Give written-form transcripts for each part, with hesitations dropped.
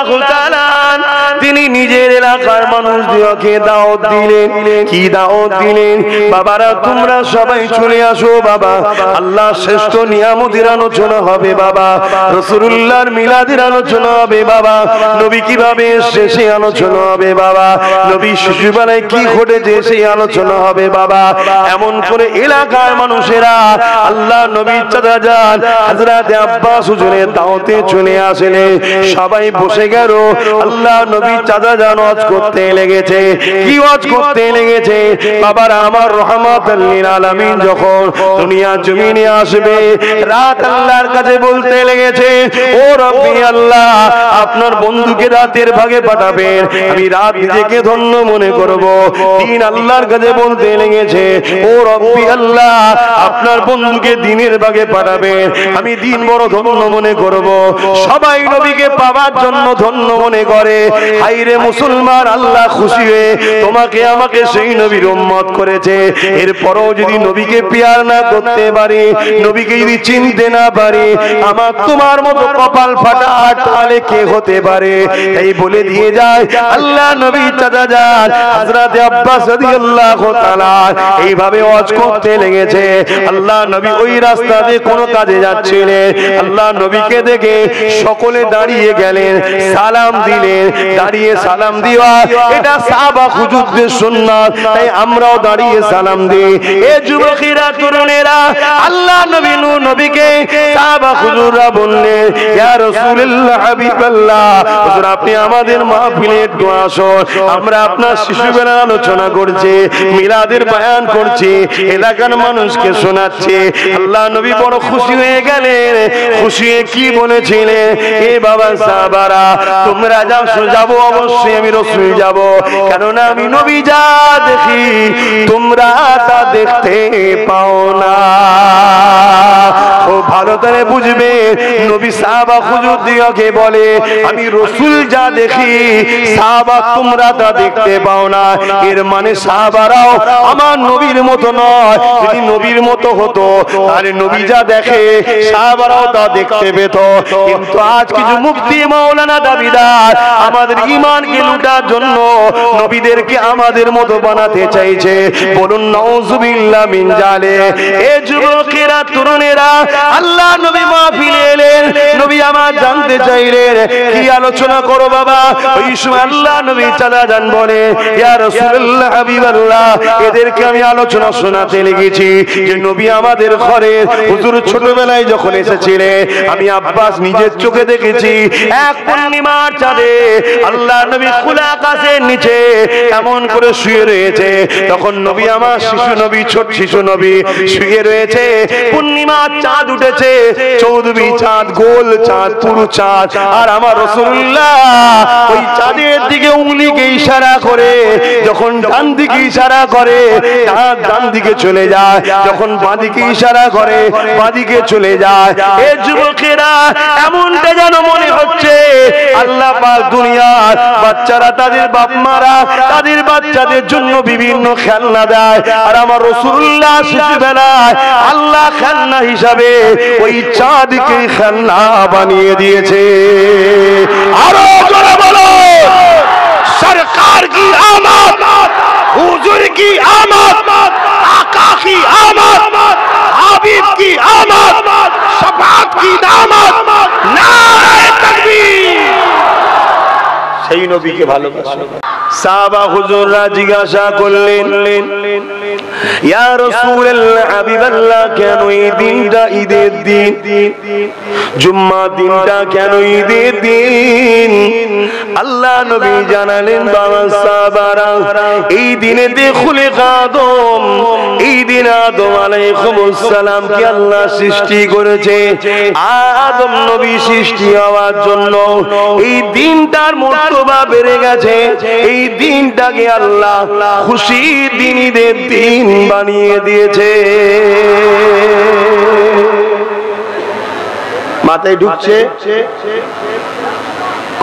রাদিয়াল্লাহু তাআলা তিনি নিজের এলাকার মানুষদেরকে দাওয়াত দিলেন। কি দাওয়াত দিলেন? বাবারা তোমরা সবাই চলে আসো বাবা, আল্লাহ শ্রেষ্ঠ নিয়ামতের আলোচনা হবে বাবা, রাসূলুল্লাহর মিলাদের আলোচনা হবে বাবা, নবী কিভাবে এসেছে সেই আলোচনা হবে বাবা, নবী শিশুবেলায় কি ঘটেছে সেই আলোচনা হবে বাবা। এমন করে এলাকার মানুষেরা আল্লাহ নবীর চাচা যান হযরত আব্বাস হুজুরের দাওয়াতে চলে আসলেন। সবাই বসে গেল। আল্লাহ নবীর চাচা যান ওয়াজ করতে লেগেছে। কি ওয়াজ করতে লেগেছে? বাবার আমার রহমাতুল লিল আলামিন যখন দুনিয়া জমিনে আসবে, রাত আল্লাহর কাছে বলতে লেগেছে, ও রব্বি আল্লাহ, আপনার বন্ধুকে রাতের ভাগে পাঠাবেন, আমি রাত নিজেকে ধন্য মনে করব। দিন আল্লাহর কাছে বলতে লেগেছে, ও রব্বি আল্লাহ, আপনার বন্ধুকে দিনের ভাগে পাঠাবেন, আমি দিন বড় ধন্য মনে করব। সবাই নবীকে পাওয়ার জন্য ধন্য মনে করে। হায়রে মুসলমান, আল্লাহ খুশি হয়ে তোমাকে আমাকে সেই নবীর উম্মত করেছে। এরপরও যদি নবীকে পিয়ার না করতে পারি, নবীকে যদি চিনতে না পারি, আমার তোমার মতো কপাল ফাটা তাহলে কে হতে পারে? এই বলে দিয়ে যায় আল্লাহ নবী চাচা যান হযরত আব্বাস রাদিয়াল্লাহু তাআলা এইভাবে ওয়াজ করতে লেগেছে। আল্লাহ নবী ওই রাস্তা দিয়ে কোনো কাজে যাচ্ছিলেন। আল্লাহ নবীকে দেখে সকলে দাঁড়িয়ে গেলেন, সালাম দিলেন। দাঁড়িয়ে সালাম দেওয়া এটা সাহাবা হুজুরদের সুন্নাত, তাই আমরাও দাঁড়িয়ে সালাম দিই। এ যুবকেরা, তরুণেরা, আল্লাহ নবী নবীকে সাহাবা হুজুররা বললেন, ইয়া রাসূলুল্লাহ, হাবিবাল্লাহ, হুজুর আপনি আমাদের মাহফিলে একটু আসুন। আমরা আপনার শিশুবেলার আলোচনা করছি, মিলাদের বয়ান করছি, এলাকার মানুষকে শোনাচ্ছি। আল্লাহ নবী বড় খুশি হয়ে গেলেন। খুশি হয়ে কি বলেছিলেন? এ বাবা সাহাবারা, তোমরা যাবো অবশ্যই, আমি রাসূল যাব, কেননা আমি নবী যা দেখি তোমরা তা দেখতে পাও না। ও ভালো করে বুঝবে, নবী সাহাবা হুজুরদিগকে বলে, আমি রাসূল যা দেখি সাহাবা তোমরা তা দেখতে পাও না। এর মানে সাহাবারাও আমার নবীর মতো নয়। যদি নবীর মতো হতো তাহলে নবী যা দেখে সাহাবারাও তা দেখতে পেত। কিন্তু আজ কিছু মুফতি মাওলানা দাবিদার আমাদের ঈমানকে লুটার জন্য নবীদেরকে আমাদের মতো বানাতে চাইছে। বলুন নাউযুবিল্লাহ মিন যালিক। এ যুবকেরা, তরুণেরা, আল্লাহ নবী মাহফিলে এলেন। নবী আমার জানতে চাইলেন কি আলোচনা করো বাবা। ওই সময় আল্লাহ নবী চাচা যান বলে, ইয়া রাসূলুল্লাহ, হাবিবাল্লাহ, এদেরকে আমি আলোচনা শোনাতে লেগেছি যে নবী আমাদের ঘরে হুজুর ছোটবেলায় যখন এসেছিলেন, আমি আব্বাস নিজের চোখে দেখেছি এক পূর্ণিমার চাঁদে আল্লাহ নবী খোলা আকাশের নিচে এমন করে শুয়ে রয়েছে। তখন নবী আমার শিশু নবী, ছোট শিশু নবী শুয়ে রয়েছে। পূর্ণিমার চাঁদ উঠেছে, চৌধুরী চাঁদ, গোল চাঁদ, পুরু চাঁদ, আর আমার রাসূলুল্লাহ ওই চাঁদের দিকে উঙ্গলিকে ইশারা করে, যখন ডান দিকে ইশারা করে চাঁদ ডান দিকে চলে যায়, যখন বাঁ দিকে ইশারা করে বাঁ দিকে চলে যায়। এই যুবকেরা, এমনটা যেন মনে হচ্ছে আল্লাহ পাক দুনিয়ার বাচ্চারা, তাদের বাপ মারা তাদের বাচ্চাদের জন্য বিভিন্ন খেলনা দেয়, আর আমার রাসূলুল্লাহ শিশুবেলায় আল্লাহ খেলনা হিসাবে ওই চাঁদকে খেলনা বানিয়ে দিয়েছে। আরো জোরে বলো, সরকার কি আমদ, হুজুর কি আমদ, আকা কি আমদ, হাবিব কি আমদ, শাফাত কি দামত, নারে তাকবীর। সেই নবীকে ভালোবাসো। সাহাবা হুজুররা জিজ্ঞাসা করলেন, ইয়া রাসূলুল্লাহ, হাবিবাল্লাহ, কেন এই দিনটা ঈদের দিন? জুম্মা দিনটা কেন ঈদের দিন? আল্লাহ নবী জানালেন, বাবা সাহাবারা, এই দিনে দেখুলে আদম, এই দিন আদম আলাইহিস সালাম কে আল্লাহ সৃষ্টি করেছে। আদম নবী সৃষ্টি হওয়ার জন্য এই দিনটার মর্তবা বেড়ে গেছে। এই দিনটাকে আল্লাহ খুশির দিন, ঈদের দিন বানিয়ে দিয়েছে। মাথায় ঢুকছে?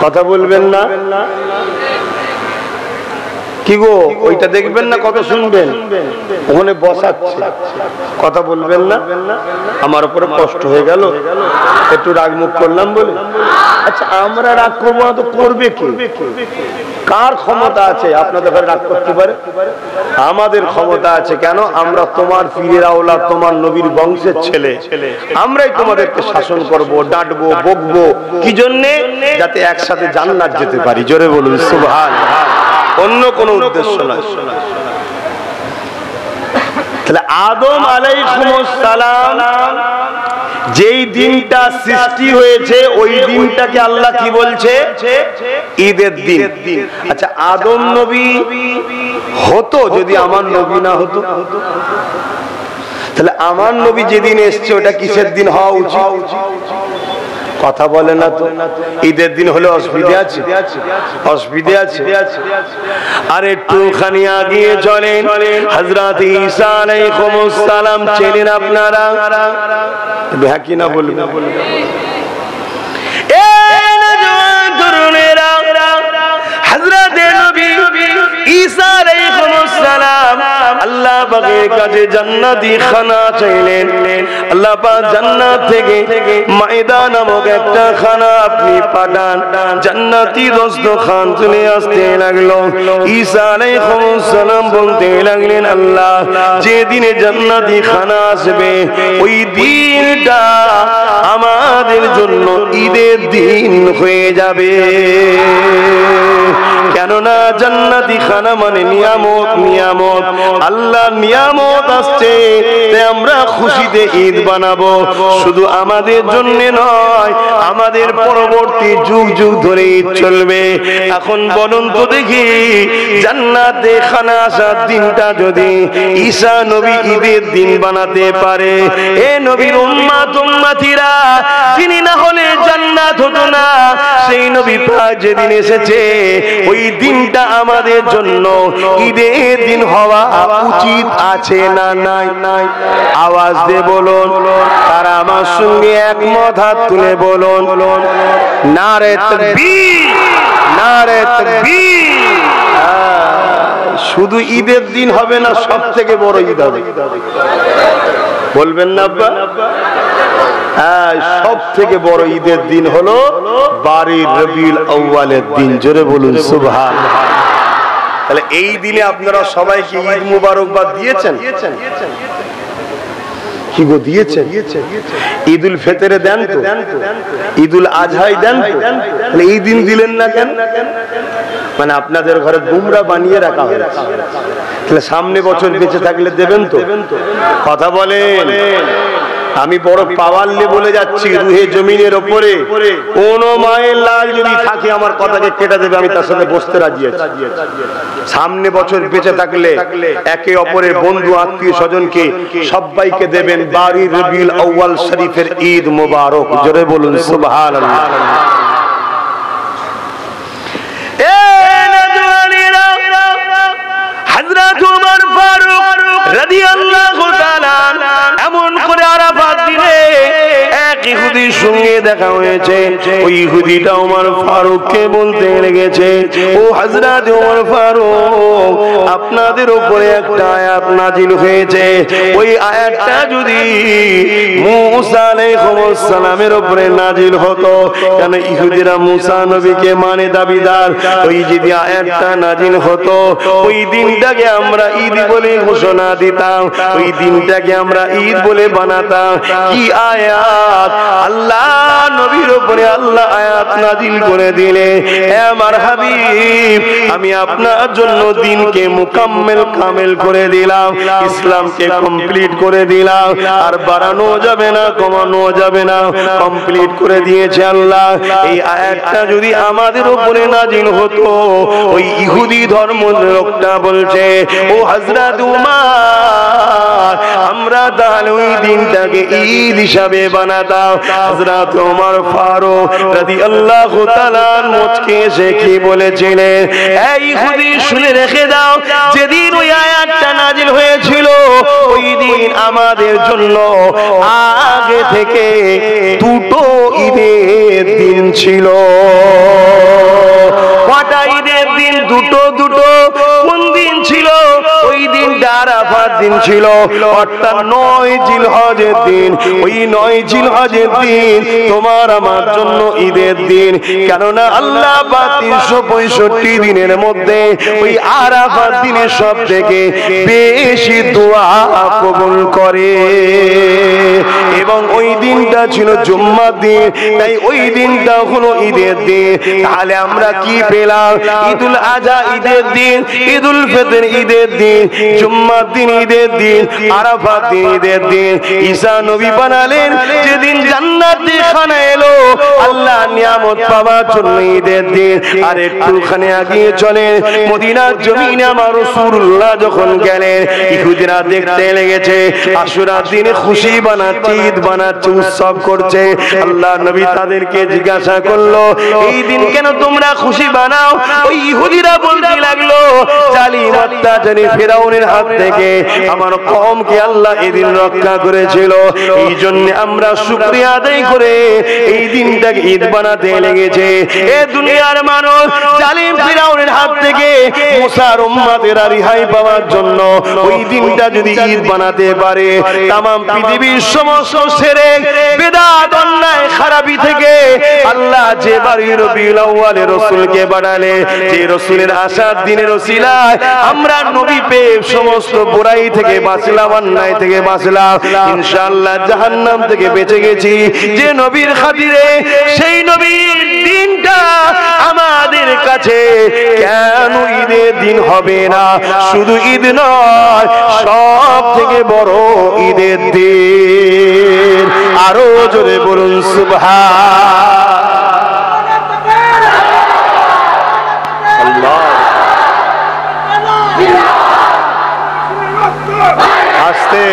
কথা বলবেন না? কি গো ওইটা দেখবেন না কত শুনবেন? ওখানে বসাচ্ছে, কথা বলবেন না? আমার উপরে কষ্ট হয়ে গেল, একটু রাগ মুখ করলাম বলে। আচ্ছা আমরা রাগ করবো না তো করবে কি? কার ক্ষমতা আছে আপনাদের ঘরে রাগ করতে পারে? আমাদের ক্ষমতা আছে। কেন? আমরা তোমার পীরের আওলাদ, তোমার নবীর বংশের ছেলে, আমরাই তোমাদেরকে শাসন করব, ডাঁটবো, বকবো। কি জন্যে? যাতে একসাথে জান্নাত যেতে পারি। জোরে বলুন সুবহানাল্লাহ। অন্য কোনো উদ্দেশ্য নয়। তাহলে আদম আলাইহিস সালাম যেই দিনটা সৃষ্টি হয়েছে ওই দিনটাকে আল্লাহ কি বলছে? ঈদের দিন। আচ্ছা আদম নবী হতো যদি আমার নবী না হতো? তাহলে আমার নবী যেদিন এসছে ওটা কিসের দিন হওয়া উচিত? কথা বলে না তো। ঈদের দিন হলে অসুবিধা আছে? অসুবিধা আছে। আর একটুখানি আগিয়ে চলেন, হযরত ঈসা আলাইহিস সালাম ছিলেন আপনারা হ্যাঁ কি না বলবেন? এই নওজোয়ান তরুণেরা, হযরত নবী ঈসা আলাইহিস সালাম আল্লাহ পাকের কাছে জান্নাতি খানা চাইলেন। আল্লাহ পাক জান্নাত থেকে মায়দা নামক একটা খানা আপনি পাঠান। জান্নাতি দস্তরখান চলে আসতে লাগলো। ঈসা আলাইহিস সালাম বলতে লাগলেন, আল্লাহ যেদিনে জান্নাতি খানা আসবে ওই দিনটা আমাদের জন্য ঈদের দিন হয়ে যাবে। কেননা জান্নাতি খানা মানে নিয়ামত, নিয়ামত আল্লাহর নিয়ামত আসছে, তাই আমরা খুশিতে ঈদ বানাবো। শুধু আমাদের জন্য নয়, আমাদের পরবর্তী যুগ যুগ ধরে ঈদ চলবে। এখন বলুন তো দেখি, জান্নাতে খানা আসার দিনটা যদি ঈসা নবী ঈদের দিন বানাতে পারে, এ নবীর উম্মত উম্মতিরা, তিনি না হলে জান্নাত হতো না। সেই নবী পাক যেদিন এসেছে ওই দিনটা আমাদের জন্য ঈদের দিন হওয়া উচিত আছে না নাই? আওয়াজ দিয়ে বলুন। তারা আমার সঙ্গে একমত, হাত তুলে বলুন নারে তাকবীর, নারে তাকবীর। শুধু ঈদের দিন হবে না, সব থেকে বড় ঈদ হবে। বলবেন না আব্বা? হ্যাঁ, সব থেকে বড় ঈদের দিন হলো 12 রবিউল আউয়ালের দিন। জোরে বলুন সুবহানাল্লাহ। তাহলে এই দিনে আপনারা সবাইকে ঈদ মুবারকবাদ দিয়েছেন? কি গো দিয়েছেন? ঈদুল ফিতরে দেন তো, ঈদুল আজহাই দেন তো, তাহলে এই দিন দিলেন না কেন? মানে আপনাদের ঘরে গুমরা বানিয়ে রাখা হয়েছে। তাহলে সামনে বছর বেঁচে থাকলে দেবেন তো? কথা বলেন। আমি বড় পাওয়ারলে বলে যাচ্ছি, রুহে জমিনের ওপরে কোন মায়ের লাল যদি থাকে আমার কথাকে কেটে দেবে, আমি তার সাথে বসতে রাজি আছি। সামনে বছর বেঁচে থাকলে একে অপরের বন্ধু আত্মীয় স্বজনকে সবাইকে দেবেন 12 রবিউল আউয়াল শরীফের ঈদ মোবারক। জোরে বলুন সুবহানাল্লাহ। হযরত ওমর ফারুক রাদিয়াল্লাহু তাআলা এমন করে আরাফাত দিনে এক ইহুদির সঙ্গে দেখা হয়েছে। ওই ইহুদিটা ওমর ফারুককে বলতে লেগেছে, ও হযরত ওমর ফারুক, আপনাদের উপরে একটা আয়াত নাজিল হয়েছে, ওই আয়াতটা যদি মুসা আলাইহিস সালামের উপরে নাজিল হতো, কেন ইহুদিরা মুসা নবীকে মানে দাবিদার, ওই যদি আয়াতটা নাজিল হতো ওই দিনটাকে আমরা ঈদ বলে ঘোষণা দিতাম, ওই দিনটাকে আমরা ঈদ বলে বানাতাম। কি আয়াত! আল্লাহ নবীর উপরে আল্লাহ আয়াত নাজিল করে দিলে, হে আমার হাবিব, আমি আপনার জন্য দিনকে মুকাম্মেল কামেল করে দিলাম, ইসলামকে কমপ্লিট করে দিলাম, আর বাড়ানো যাবে না, কমানো যাবে না, কমপ্লিট করে দিয়েছে আল্লাহ। এই আয়াতটা যদি আমাদের উপরে নাজিল হতো, ওই ইহুদি ধর্ম লোকটা বলছে, ও হযরত উমর, আমরা তাহলে ওই দিনটাকে ঈদ হিসাবে বানাতাম। হযরত ওমর ফারুক রাদিয়াল্লাহু তাআলা মুচকে এসে কি বলেছিলেন, এই ইহুদি শুনে রেখে দাও, যেদিন ওই আয়াতটা নাজিল হয়েছিল ওই দিন আমাদের জন্য আগে থেকে দুটো ঈদের দিন ছিল। কটা ঈদের দিন? দুটো দুটো। কোন আরাফাত দিন ছিল, অর্থাৎ 9 জিলহজের দিন। ওই 9 জিলহজের দিন তোমার আমার জন্য ঈদের দিন, কেননা আল্লাহ পাক 365 দিনের মধ্যে ওই আরাফাত দিনের সব থেকে বেশি দোয়া কবুল করে। এবং ওই দিনটা ছিল জুম্মার দিন, তাই ওই দিনটা হলো ঈদের দিন। তাহলে আমরা কি পেলাম? ঈদুল আজহা ঈদের দিন, ঈদুল ফিতর ঈদের দিন, জুম্মার দিন ঈদের দিন, আরাফাত দিন ঈদের দিন। ঈসা নবী বানালেন যেদিন জান্নাতে খানা এলো আল্লাহ নিয়ামত পাওয়ার জন্য ঈদের দিন। আর একটুখানি আগিয়ে চলেন, মদিনার জমিনে আমার রাসূলুল্লাহ যখন গেলেন, ইহুদিরা দেখতে লেগেছে আশুরার দিনে খুশি বানাচ্ছে, ঈদ বানাচ্ছে, উৎসব করছে। আল্লাহ নবী তাদেরকে জিজ্ঞাসা করলো, এই দিন কেন তোমরা খুশি বানাও? ওই ইহুদিরা বলতে লাগলো, জালিম অত্যাচারী ফিরাউনের হাত থেকে আমার কওমকে আল্লাহ এই দিন রক্ষা করেছিল, এই জন্য আমরা শুকরিয়া আদায় করে এই দিনটাকে ঈদ বানাতে লেগেছে। এ দুনিয়ার মানুষ জালিম ফিরাউনের হাত থেকে মুসার উম্মতেরা রেহাই পাওয়ার জন্য ওই দিনটা যদি ঈদ বানাতে পারে, তামাম পৃথিবীর সমস্ত শিরক বিদআত অন্যায় খারাপি থেকে আল্লাহ যে বাড়ি রবিউল আউয়ালে রাসূলকে বানালে, যে রাসূলের আসার দিনের ওসিলায় আমরা নবী পেয়ে সমস্ত বুরাই থেকে বাঁচলাম, অন্যায় থেকে বাঁচলাম, ইনশাআল্লাহ জাহান্নাম থেকে বেঁচে গেছি। যে নবীর খাতিরে, সেই নবীর দিনটা আমাদের কাছে কেন ঈদের দিন হবে না? শুধু ঈদ নয়, সব থেকে বড় ঈদের দিন। আরো জোরে বলুন সুবহানাল্লাহ। আস্তে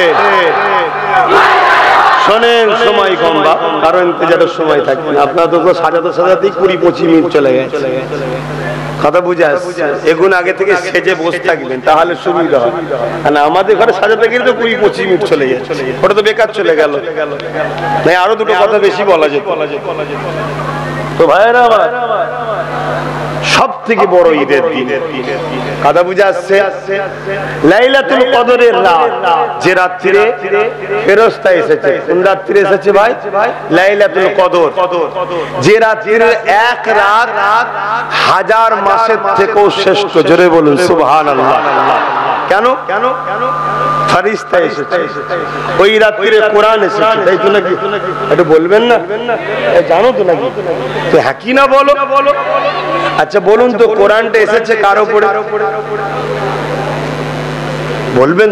শোনেন, সময় কম বা কারণ ইন্তজারের সময় থাকবে না। আপনার তো সাজাতে সাজাতেই 20-25 মিনিট চলে গেছে। কথা বুঝে আসছে? এগুন আগে থেকে সেজে বসে থাকবেন, তাহলে সুবিধা হয়। কারণ আমাদের ঘরে সাজাতে গেলে তো 20-25 মিনিট চলে যায়, ওটা তো বেকার চলে গেল। নাই আরো দুটো কথা বেশি বলা যেত। তো ভাইয়েরা আমার, সব থেকে বড় ঈদের দিন, কথা বুঝে আসছে? লাইলাতুল কদরের রাত, যে রাত্রিরে ফেরেশতা এসেছে। কোন রাত্রিরে এসেছে ভাই? লাইলাতুল কদর। যে রাত্রিরে এক রাত 1000 মাসের থেকেও শ্রেষ্ঠ। জোরে বলুন সুবহানাল্লাহ। কেন? ফেরেশতা এসেছে ওই রাত্রিরে, কোরআন এসেছে, তাই তো নাকি? এটা বলবেন না? জানো তো নাকি? তো হ্যাঁ কি না বলো। আচ্ছা বলুন তো, কোরআনটা এসেছে কার উপরে? বলবেন?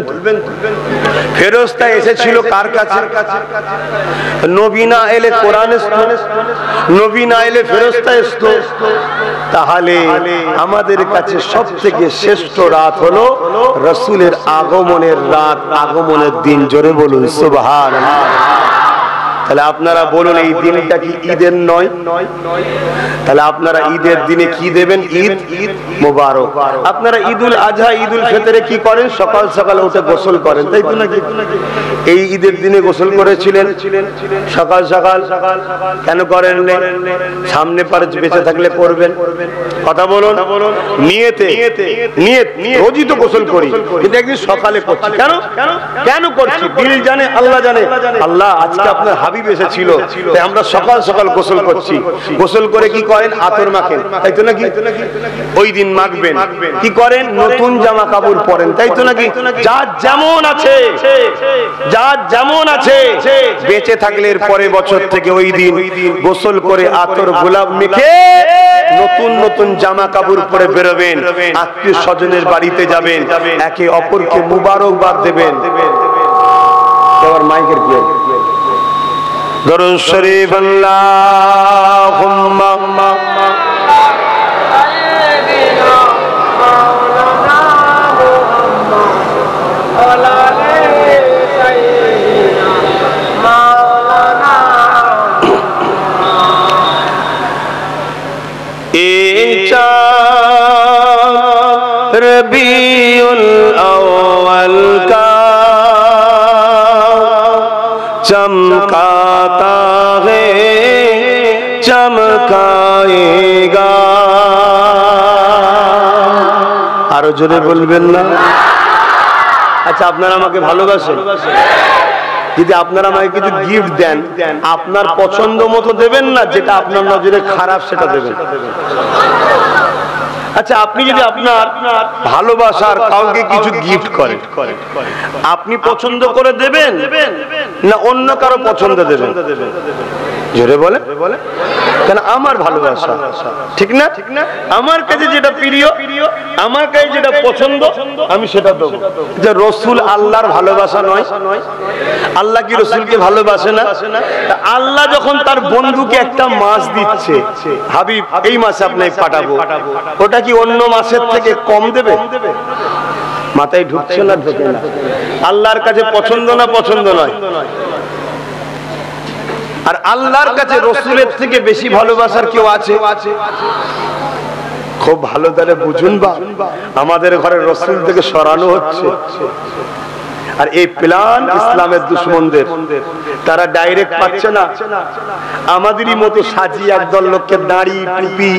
ফেরেশতা এসেছিল কার কাছে? নবী না এলে কোরআন আসতো, নবী না এলে ফেরেশতা আসতো। তাহলে আমাদের কাছে সব থেকে শ্রেষ্ঠ রাত হলো রাসূলের আগমনের রাত, আগমনের দিন। জোরে বলুন সুবহানাল্লাহ। তাহলে আপনারা বলুন, এই দিনটা কি ঈদের নয়? তাহলে আপনারা ঈদের দিনে কি দেবেন? ঈদ মোবারক। আপনারা ঈদুল আজহা, ঈদুল ফিতরে কি করেন? সকাল সকাল উঠে গোসল করেন, তাই তো নাকি? এই ঈদের দিনে গোসল করেছিলেন সকাল সকাল, কেন করেন? সামনে পারে বেঁচে থাকলে করবেন। কথা বলুন। নিয়তে, নিয়ত রোজই তো গোসল করি, কিন্তু একদিন সকালে করছি। কেন করছি? দিল জানে, আল্লাহ জানে। আল্লাহ আজকে আপনার হাবিব এসেছিল, তাই আমরা সকাল সকাল গোসল করছি। গোসল করে কি করেন? আতর মাখেন, তাই তো নাকি? ওই দিন মাখবেন। কি করেন? নতুন জামা কাপড় পরেন, তাই তো নাকি? যার যেমন আছে, যার যেমন আছে, বেঁচে থাকলে এর পরে বছর থেকে ওই দিন গোসল করে আতর গোলাপ মেখে নতুন নতুন জামা কাপড় পরে বেরোবেন, আত্মীয় স্বজনের বাড়িতে যাবেন, একে অপরকে মুবারকবাদ দেবেন। এবার মাইকের কি দরুদ শরীফ, আল্লাহুম্মা रबीउल अव्वल का चमकाता है, चमकाएगा। আরো জোরে বলবেন না? আচ্ছা আপনারা আমাকে ভালোবাসেন? যদি আপনারা আমাকে কিছু গিফট দেন, আপনার পছন্দ মতো দেবেন না, যেটা আপনার নজরে খারাপ সেটা দেবেন। আচ্ছা আপনি যদি আপনার ভালোবাসার কাউকে কিছু গিফট করেন, আপনি পছন্দ করে দেবেন না অন্য কারো পছন্দ দেবেন? জোরে বলে। কেন? আমার ভালোবাসা, ঠিক না? আমার কাছে যেটা প্রিয়, আমার কাছে যেটা পছন্দ, আমি সেটা দেবো। যে রসুল আল্লাহর ভালোবাসা নয়? আল্লাহ কি রসুলকে ভালোবাসে না? আল্লাহ যখন তার বন্ধুকে একটা মাছ দিচ্ছে, হাবিব এই মাছে আপনাকে পাঠাবো, ওটা কি অন্য মাছের থেকে কম দেবে? মাথায় ঢুকছে না? ঢুকে না। আল্লাহর কাছে পছন্দ না পছন্দ নয়? আর আল্লাহর কাছে রসুলের থেকে বেশি ভালোবাসার কেউ আছে? খুব ভালো তাহলে বুঝুন বা আমাদের ঘরে রসুল থেকে সরানো হচ্ছে। আর এই প্ল্যান ইসলামের দুশমনদের, তারা ডাইরেক্ট পাচ্ছে না। আমাদেরই মতো সাজিয়ে একদল লোককে দাড়ি টুপি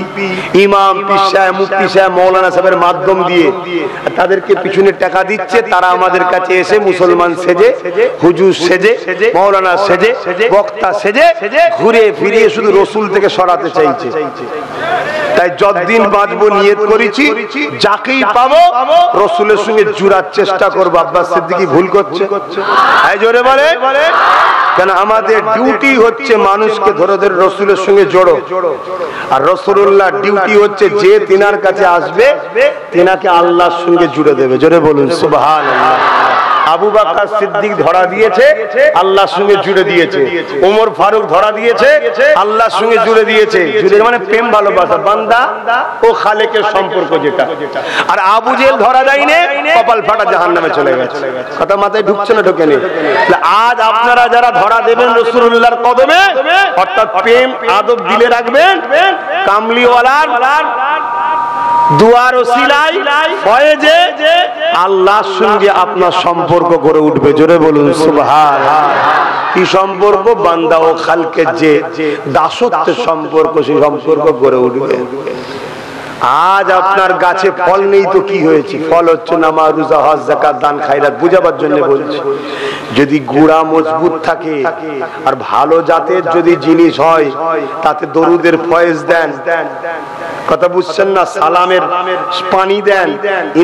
ইমাম পীর সাহেব মুফতি সাহেব মৌলানা সাহেবের মাধ্যম দিয়ে তাদেরকে পিছনে টাকা দিচ্ছে, তারা আমাদের কাছে এসে মুসলমান সেজে, হুজুর সেজে, মৌলানা সেজে, বক্তা সেজে ঘুরে ফিরিয়ে শুধু রসুল থেকে সরাতে চাইছে। তাই যতদিন বাঁচবো নিয়ত করেছি, যাকেই পাবো রসুলের সঙ্গে জুড়ার চেষ্টা করবো। আব্বাস সিদ্দিকী ভুল করছে? এই জোরে বলে। কেন? আমাদের ডিউটি হচ্ছে মানুষকে ধরে ধরে রসুলের সঙ্গে জোড়ো। আর রাসূলুল্লাহ ডিউটি হচ্ছে যে তিনার কাছে আসবে তিনাকে আল্লাহর সঙ্গে জুড়ে দেবে। জোরে বলুন সুবহানাল্লাহ। আবু বকর সিদ্দিক ধরা দিয়েছে, আল্লাহর সঙ্গে জুড়ে দিয়েছে। ওমর ফারুক ধরা দিয়েছে, আল্লাহর সঙ্গে জুড়ে দিয়েছে। জুড়ে মানে প্রেম ভালোবাসা, বান্দা ও খালেকের সম্পর্ক যেটা। আর আবু জেহেল ধরা দেয়নি, কপাল ফাটা জাহান্নামে চলে গেছে। কথা মাথায় ঢুকছে না? ঢোকেনি? আজ আপনারা যারা ধরা দেবেন রাসূলুল্লাহর কদমে, অর্থাৎ প্রেম আদব দিলে রাখবেন, কামলিওয়ালার দুয়ার ওসিলায় ফয়েজে আল্লাহর সঙ্গে আপনার সম্পর্ক গড়ে উঠবে। জোরে বলুন সুবহানাল্লাহ। কি সম্পর্ক? বান্দা ও খালকের যে দাসত্বের সম্পর্ক, সেই সম্পর্ক গড়ে উঠবে। আজ আপনার গাছে ফল নেই তো কি হয়েছে? ফল হচ্ছে নামাজ, রোজা, হজ, যাকাত, দান, খায়রাত। বুঝাবার জন্য বলছি, যদি গুড়া মজবুত থাকে আর ভালো জাতের যদি জিনিস হয়, তাতে দরুদের ফয়েজ দেন, কথা বুঝছেন না, সালামের পানি দেন,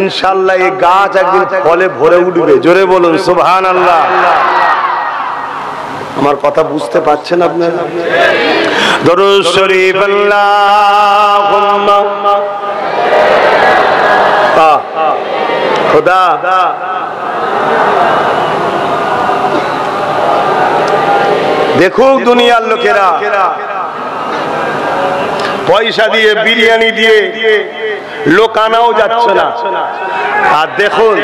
ইনশাআল্লাহ এই গাছ একদিন ফলে ভরে উঠবে। জোরে বলুন সুবহানাল্লাহ। আমার কথা বুঝতে পারছেন আপনারা? দরুদ শরীফ আল্লাহুম্মা খোদা। দেখুক দুনিয়ার লোকেরা পয়সা দিয়ে বিরিয়ানি দিয়ে লোক আনাও যাচ্ছে না। আর দেখুন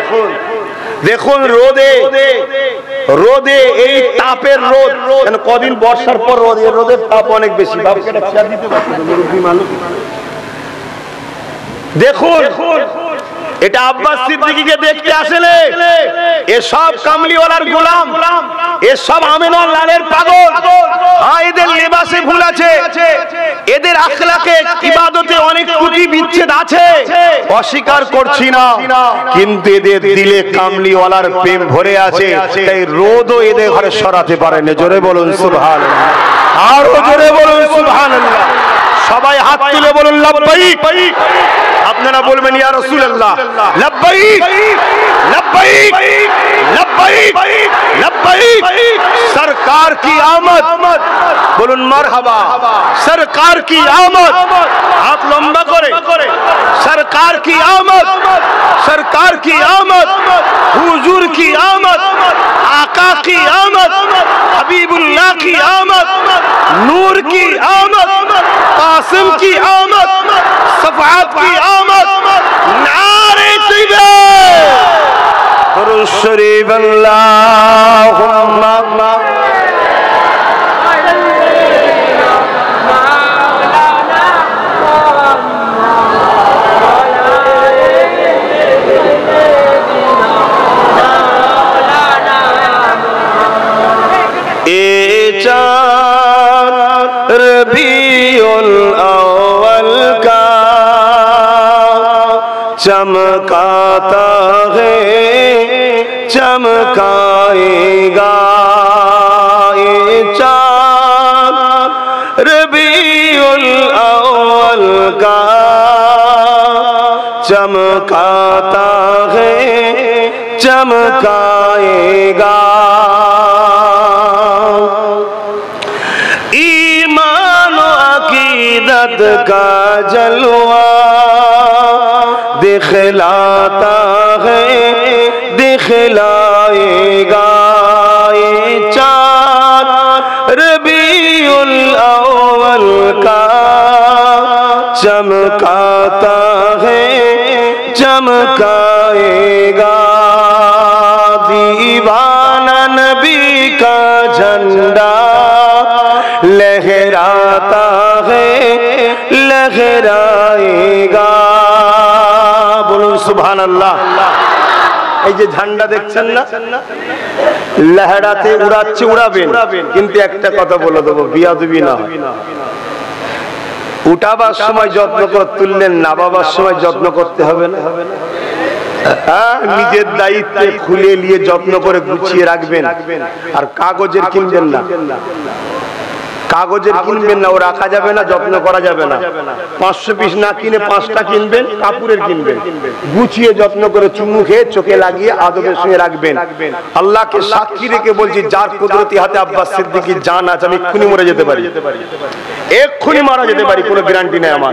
দেখুন রোদে রোদে, এই তাপের রোদ, কদিন বর্ষার পর রোদ, এই রোদের তাপ অনেক বেশি। দেখুন এটা আব্বাস সিদ্দিকীকে দেখতে আসলে এসব কামলিওয়ালার গোলাম, এসব আমিনুল লালের পাগল। হ্যাঁ, এদের লেবাসে ভুল আছে, এদের আখলাকে ইবাদতে অনেক ত্রুটি বিচ্ছেদ আছে, অস্বীকার করছি না, কিন্তু এদের দিলে কামলিওয়ালার প্রেম ভরে আছে। তাই রোদও এদের ঘরে সরাতে পারে না। জোরে বলুন সুবহানাল্লাহ। আরো জোরে বলুন সুবহানাল্লাহ। সবাই হাত তুলে বলুন লাব্বাইক। আপনারা বলবেন ইয়া রাসূলুল্লাহ লাব্বাইক লাব্বাইক লাব্বাইক লাব্বাইক। সরকার কি আমদ বলুন মারহাবা। সরকার কি আমদ, হাত লম্বা করে। সরকার কি আমদ, সরকার কি আমদ, হুজুর কি আমদ, आका की आमद, हबीबुल्लाह की आमद, नूर की आमद, कासिम की आमद, सफात की आमद, नारे तकबीर। दुरूद शरीफ अल्लाहुम्मा रबीउल अव्वल का चमकाता है चमकाएगा ये चाँद रबीउल अव्वल का चमकाता है चमकाएगा। ईमान व अकीदत का जलवा दिखलाता है दिखलाएगा ये चाँद रबीउल अव्वल का चमकाता है चमकाएगा। दीवाना नबी का झंडा लहराता है लहराएगा। बोलो सुभान अल्लाह। এই যে ঝান্ডা দেখছেন না, লহরাতে উড়াচ্ছে উড়াবেন, কিন্তু একটা কথা বলে দেবো, বিয়াদবি না হয়। উঠাবার সময় যত্ন করে তুললেন, নামাবার সময় যত্ন করতে হবে না? নিজের দায়িত্বে খুলে নিয়ে যত্ন করে গুছিয়ে রাখবেন। আর কাগজের কিনবেন না, কাগজের কিনবেন না, ও রাখা যাবে না, যত্ন করা যাবে না। 500 পিস না কিনে 5টা কিনবেন, কাপড়ের কিনবেন, গুছিয়ে যত্ন করে চুমু খেয়ে চোখে লাগিয়ে আদবের সঙ্গে রাখবেন। আল্লাহকে সাক্ষী রেখে বলছি, যার কুদরতি হাতে আব্বাস সিদ্দিকীর জান আছে, আমি এক্ষুনি মরে যেতে পারি, এক্ষুনি মারা যেতে পারি, কোনো গ্যারান্টি নেই আমার।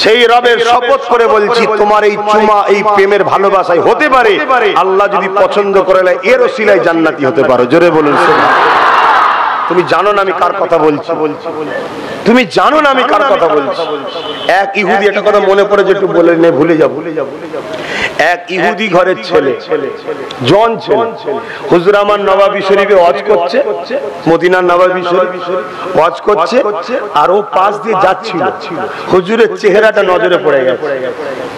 সেই রবের শপথ করে বলছি, তোমার এই চুমা এই প্রেমের ভালোবাসায় হতে পারে আল্লাহ যদি পছন্দ করে এর ওসিলায় জান্নাতি হতে পারো। জোরে বলুন সুবহানাল্লাহ। তুমি জানো না আমি কার কথা বলছি, তুমি জানো না আমি কার কথা বলছি। এক ইহুদি, একটা কথা মনে পড়ে যে একটু বলে নে, ভুলে যাব। এক ইহুদি ঘরের ছেলে, জন ছেলে, হুজুর আমার নবাবী শরীফে ওয়াজ করছে, মদিনার নবাবী শরীফ ওয়াজ করছে, আর ও পাশ দিয়ে যাচ্ছিল। হুজুরের চেহারাটা নজরে পড়ে গেছে।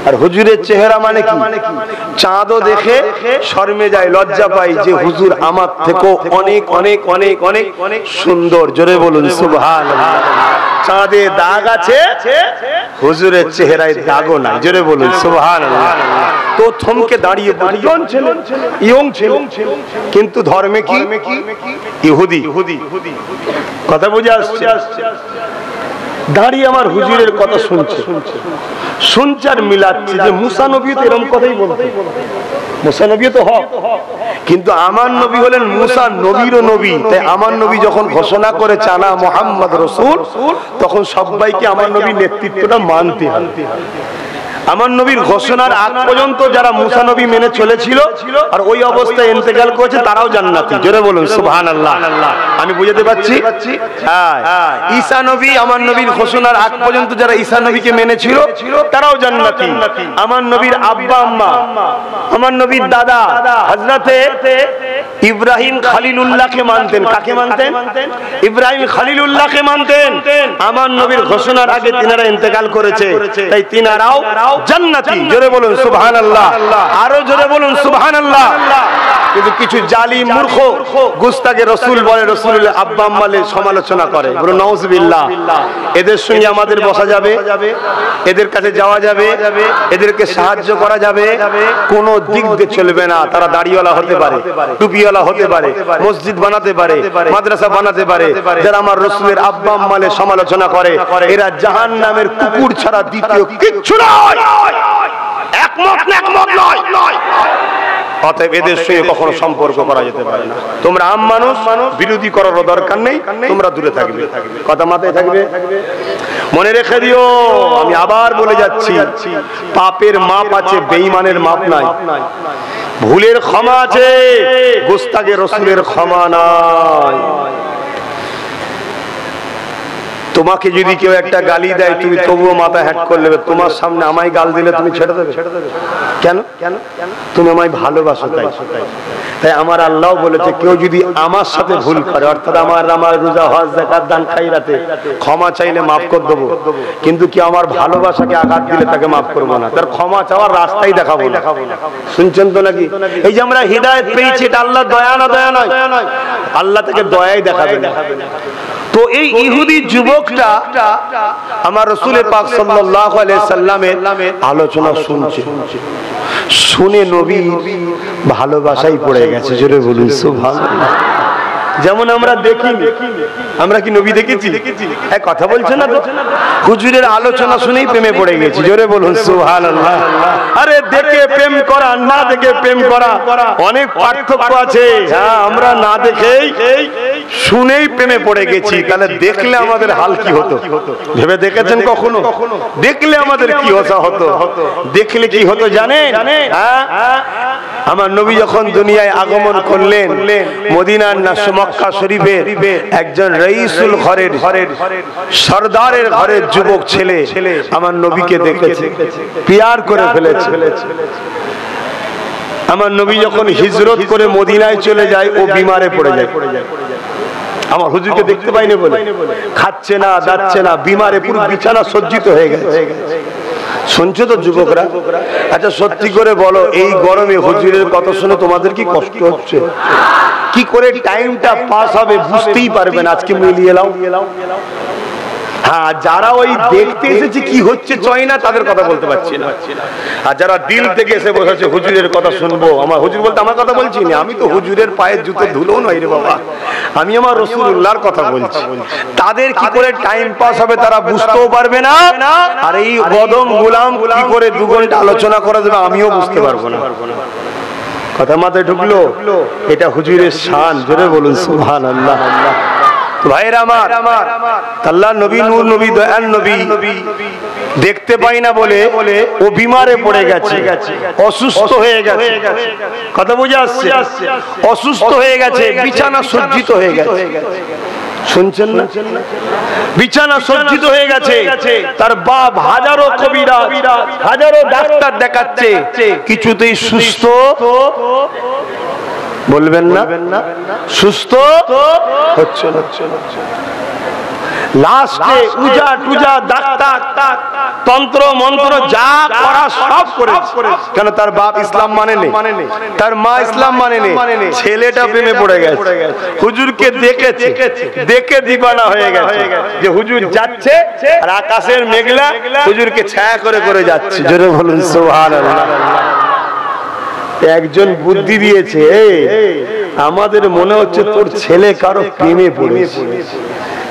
আর হুজুরের চেহারা মানে কি? চাঁদও দেখে শরমে যায়, লজ্জা পাই যে হুজুর আমার থেকেও অনেক অনেক অনেক অনেক অনেক সুন্দর। জোরে বলুন সুবহানাল্লাহ। চাঁদে দাগ আছে, হুজুরের চেহারায় দাগও নাই। জোরে বলুন সুবহানাল্লাহ। তো থমকে দাঁড়িয়ে বলি, জন ছিল, ইয়ং ছিল, কিন্তু ধর্মে কি? ইহুদি। কথা বুঝে আসছে? দাঁড়িয়ে আমার হুজুরের কথা শুনছে, শুনছে আর মিলাচ্ছে যে মুসা নবী তো এরকম কথাই বলতে, মুসা নবী তো হক, কিন্তু আমার নবী হলেন মুসা নবীরও নবী। তাই আমার নবী যখন ঘোষণা করে চানা মুহাম্মদ রাসূল, তখন সবাইকে আমার নবীর নেতৃত্বটা মানতে হবে। আমার নবীর ঘোষণার আগ পর্যন্ত যারা মুসা নবী মেনে চলেছিল আর ওই অবস্থায় ইন্তেকাল করেছে, তারাও জান্নাতি। জোরে বলুন সুবহানাল্লাহ। আমি বুঝাতে পারছি? হ্যাঁ, ঈসা নবী আমার নবীর ঘোষণার আগ পর্যন্ত যারা ঈসা নবীকে মেনেছিল, তারাও জান্নাতি। আমার নবীর আব্বা আম্মা, আমার নবীর দাদা হযরতে ইব্রাহিম খলিলুল্লাহকে মানতেন। কাকে মানতেন? ইব্রাহিম খলিলুল্লাহকে মানতেন। আমার নবীর ঘোষণার আগে তিনারা ইন্তেকাল করেছে, তাই তিনারাও জান্নাতি। জোরে বলুন সুবহানাল্লাহ। আরো জোরে বলুন সুবহানাল্লাহ। কিন্তু কিছু জালিম মূর্খ গুস্তাকে রাসূল বলে, রাসূলের আব্বা আম্মালে সমালোচনা করে, বলে নাউযুবিল্লাহ। এদের সঙ্গে আমাদের বসা যাবে, এদের কাছে যাওয়া যাবে, এদেরকে সাহায্য করা যাবে, কোন দিক দিয়ে চলবে না। তারা দাড়িওয়ালা হতে পারে, টুপিওয়ালা হতে পারে, মসজিদ বানাতে পারে, মাদ্রাসা বানাতে পারে। যারা আমার রাসূলের আব্বা আম্মালে সমালোচনা করে, এরা জাহান্নামের কুকুর ছাড়া দ্বিতীয় কিচ্ছু নয়, একমত নয়। অতএব এদের সঙ্গে কখনো সম্পর্ক করা যেতে পারে না। তোমরা আম মানুষ, বিরোধী করার দরকার নেই, তোমরা দূরে থাকবে। কথা মাথায় থাকবে, মনে রেখে দিও। আমি আবার বলে যাচ্ছি, পাপের মাপ আছে, বেঈমানের মাপ নাই। ভুলের ক্ষমা আছে, গোস্তাকে রাসূলের ক্ষমা নাই। তোমাকে যদি কেউ একটা গালি দেয়, তুমি তবুও মাথা হ্যাট করে নেবে। তোমার সামনে আমায় গাল দিলে তুমি ছেড়ে দেবে? কেন? তুমি আমায় ভালোবাসো তাই। তাই আমার আল্লাহ বলেছে, কেউ যদি আমার সাথে ভুল করে, অর্থাৎ আমার রোজা হজ যাকাত দান খায়রাতে ক্ষমা চাইলে মাফ করে দেবো, কিন্তু কি আমার ভালোবাসাকে আঘাত দিলে তাকে মাফ করবো না। তার ক্ষমা চাওয়ার রাস্তাই দেখাবো না। শুনছেন তো নাকি? এই যে আমরা হিদায়াত পেয়েছি, এটা আল্লাহ দয়া না, দয়া নয়, আল্লাহ তাকে দয়াই দেখাবে না। তো এই ইহুদি যুবকটা আমার রাসূল পাক সাল্লাল্লাহু আলাইহি সাল্লামের আলোচনা শুনছে, শুনে নবী ভালোবাসাই পড়ে গেছে, জোরে বলুন সুবহানাল্লাহ। যেমন আমরা দেখি, আমরা কি নবী দেখেছি? কথা বলছে না তো? হুজুরের আলোচনা শুনেই প্রেমে পড়ে গেছি, জোরে বলুন সুবহানাল্লাহ। আরে দেখে প্রেম করা, না দেখে প্রেম করা অনেক পার্থক্য আছে। হ্যাঁ, আমরা না দেখেই শুনেই প্রেমে পড়ে গেছি, তাহলে দেখলে আমাদের হাল কি হতো ভেবে দেখেছেন কখনো? দেখলে আমাদের কি হতো? দেখলে কি হতো জানেন? আমার নবী যখন দুনিয়ায় আগমন করলেন, মদিনার না মক্কা শরীফের একজন রাইসুল ঘরের সরদারের ঘরের যুবক ছেলে আমার নবীকে দেখেছে, পিয়ার করে ফেলেছে। আমার নবী যখন হিজরত করে মদিনায় চলে যায়, ও বিমারে পড়ে যায়। আমার হুজুরকে দেখতে পাইনি বলে খাচ্ছে না, যাচ্ছে না, বিমারে পুরো বিছানা সজ্জিত হয়ে গেছে। শুনছো তো যুবকরা? আচ্ছা সত্যি করে বলো, এই গরমে হুজুরের কথা শুনে তোমাদের কি কষ্ট হচ্ছে? কি করে টাইমটা পাস হবে বুঝতেই পারবেন। আজকে মিলিয়ে নাও। হ্যাঁ, যারা ওই দেখতে এসেছে কি হচ্ছে চাই না, তাদের কথা বলতে পারছি না। আর যারা দিল থেকে এসে বসেছে হুজুরের কথা শুনবো, আমার হুজুর বলতে আমার কথা বলছি না, আমি তো হুজুরের পায়ের জুতো ধুলো নয় রে বাবা, আমি আমার রাসূলুল্লাহর কথা বলছি। তাদের কি করে টাইম পাস হবে তারা বুঝতেও পারবে না, আর এই বদম গোলাম কি করে 2 ঘন্টা আলোচনা করে দেবে আমিও বুঝতে পারবো না। কথা মাথায় ঢুকলো? এটা হুজুরের শান, জোরে বলুন সুবহানাল্লাহ। ভাইরা আমার, আল্লাহ নবী, নূর নবী, দয়ার নবী দেখতে পাই না বলে ও বিমারে পড়ে গেছে, অসুস্থ হয়ে গেছে। কথা বুঝে আসছে? অসুস্থ হয়ে গেছে, বিছানা সজ্জিত হয়ে গেছে। শুনছেন না? বিছানা সজ্জিত হয়ে গেছে। তার বাপ হাজারো কবিরাজ, হাজারো ডাক্তার দেখাচ্ছে, কিছুতেই সুস্থ বলবেন না, সুস্থ হচ্ছে না। লাস্টে উজা টুজা ডাক্তার তন্ত্র মন্ত্র যা করা সব করেছে। কেন? তার বাপ ইসলাম মানে নেই, তার মা ইসলাম মানে নেই, ছেলেটা প্রেমে পড়ে গেছে। হুজুরকে দেখেছে, দেখে দিবানা হয়ে গেছে যে হুজুর যাচ্ছে আর আকাশের মেঘলা হুজুরকে ছায়া করে করে যাচ্ছে। জোরে বলুন সুবহানাল্লাহ। একজন বুদ্ধি দিয়েছে, আমাদের মনে হচ্ছে তোর ছেলে কারো প্রেমে পড়েছে,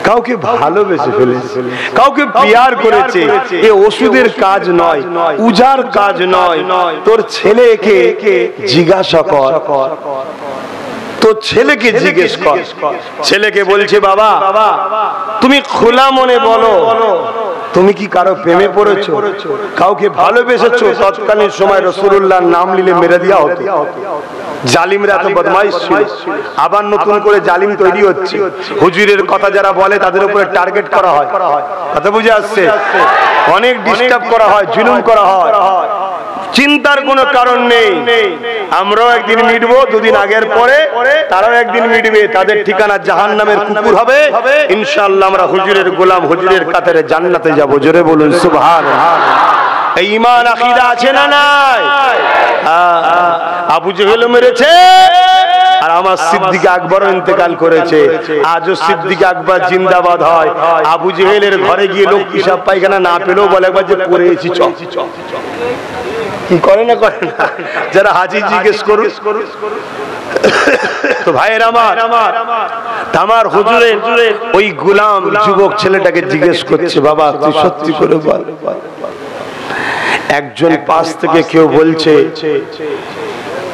কাউকে ভালোবেসে ফেলেছে, কাউকে প্যার করেছে। এ ওষুধের কাজ নয়, উজার কাজ নয়। তোর ছেলেকে জিজ্ঞাসা কর, তোর ছেলেকে জিজ্ঞেস কর। ছেলেকে বলছে, বাবা তুমি খোলা মনে বলো, তুমি কি কারো প্রেমে পড়েছো, কাউকে ভালোবেসেছো? তৎকালীন সময় রাসূলুল্লাহর নাম নিলে মেরে দেওয়া হতো। জালিমরা এত বদমাইশ ছিল, আবার নতুন করে জালিম তৈরি হচ্ছে। হুজুরের কথা যারা বলে তাদের উপরে টার্গেট করা হয়। কথা বুঝে আসছে? অনেক ডিস্টার্ব করা হয়, জুলুম করা হয়। চিন্তার কোনো কারণ নেই, আমরাও একদিন মিটবো, 2 দিন আগের পরে তারাও একদিন মিটবে। তাদের ঠিকানা জাহান্নামের কুকুর হবে। ইনশাআল্লাহ আমরা হুজুরের গোলাম, হুজুরের কাতারে জান্নাতে যাব। জোরে বলুন সুবহানাল্লাহ। এই ঈমান আকীদা আছে না নাই? আবু জেহেল মেরেছে আর আমার সিদ্দিক আকবর ইন্তেকাল করেছে। আজও সিদ্দিক আকবর জিন্দাবাদ হয়। আবু জেহেলের ঘরে গিয়ে লোক পিশাব পায়খানা না পেলেও বলে একবার যে করেছি চ। কি করে না করে না, যারা হাজি জিজ্ঞেস করুন। তো ভাইয়ের আমার হুজুরের ওই গোলাম যুবক ছেলেটাকে জিজ্ঞেস করছে, বাবা তুই সত্যি করে বল। একজন পাশ থেকে কেউ বলছে,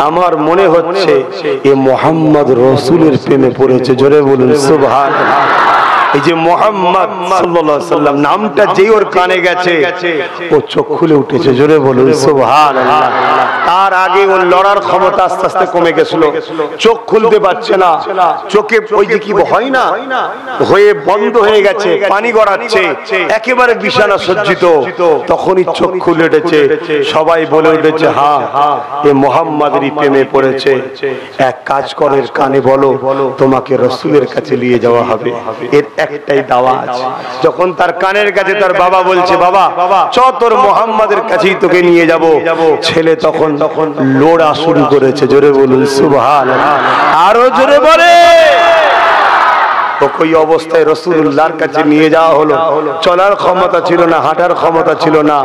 আমার মনে হচ্ছে এ মুহাম্মদ রাসূলের প্রেমে পড়েছে। জোরে বলুন সুবহানাল্লাহ। এই যে মুহাম্মদ সাল্লাল্লাহু আলাইহি ওয়াসাল্লাম নামটা যেই ওর কানে গেছে, ও চোখ খুলে উঠেছে। জোরে বলুন সুবহানাল্লাহ। তার আগে ওর লড়ার ক্ষমতা আস্তে আস্তে কমে গেছিল, চোখ খুলতে পারছে না, চোখে ওই যে কি হয় না, হয়ে বন্ধ হয়ে গেছে, পানি গড়াচ্ছে, একেবারে বিছানা সজ্জিত। তখনই চোখ খুলে উঠেছে। সবাই বলে উঠেছে, হ্যাঁ এ মুহাম্মাদেরই প্রেমে পড়েছে। এক কাজ করের কানে বলো, তোমাকে রাসূলের কাছে নিয়ে যাওয়া হবে। এর একটাই দাওয়া আছে। যখন তার কানের কাছে তার বাবা বলছে, বাবা চ তোর মুহাম্মাদের কাছেই তোকে নিয়ে যাব, ছেলে তখন লোড়া শুরু করেছে। জোরে বলুন সুবহানাল্লাহ। আরো জোরে বলে। ওই অবস্থায় রাসূলুল্লাহর কাছে নিয়ে যাওয়া হলো। চলার ক্ষমতা ছিল না, হাঁটার ক্ষমতা ছিল না,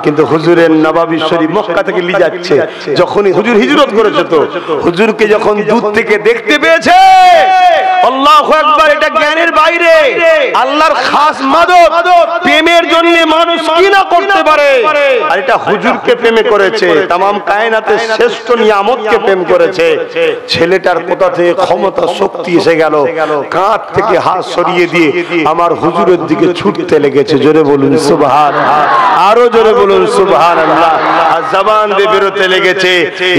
কিন্তু হুজুরের নবাবী শরীফ মক্কা থেকে নিয়ে যাচ্ছে। যখনই হুজুর হিজরত করেছে, তো হুজুরকে যখন দূর থেকে দেখতে পেয়েছে, আল্লাহু আকবার, এটা জ্ঞানের বাইরে। আল্লাহর খাস মাদত, প্রেমের জন্য মানুষ কি না করতে পারে, আর এটা হুজুরকে প্রেমে করেছে, तमाम কায়নাতের শ্রেষ্ঠ নিয়ামতকে প্রেম করেছে। ছেলেটার কোথা থেকে ক্ষমতা শক্তি এসে গেল, কাঁধ থেকে হাত সরিয়ে দিয়ে আমার হুজুরের দিকে ছুটতে লেগেছে। জোরে বলুন সুবহানাল্লাহ, আরো জোরে বলুন সুবহানাল্লাহ। আর জবান দিয়ে বেরোতে লেগেছে,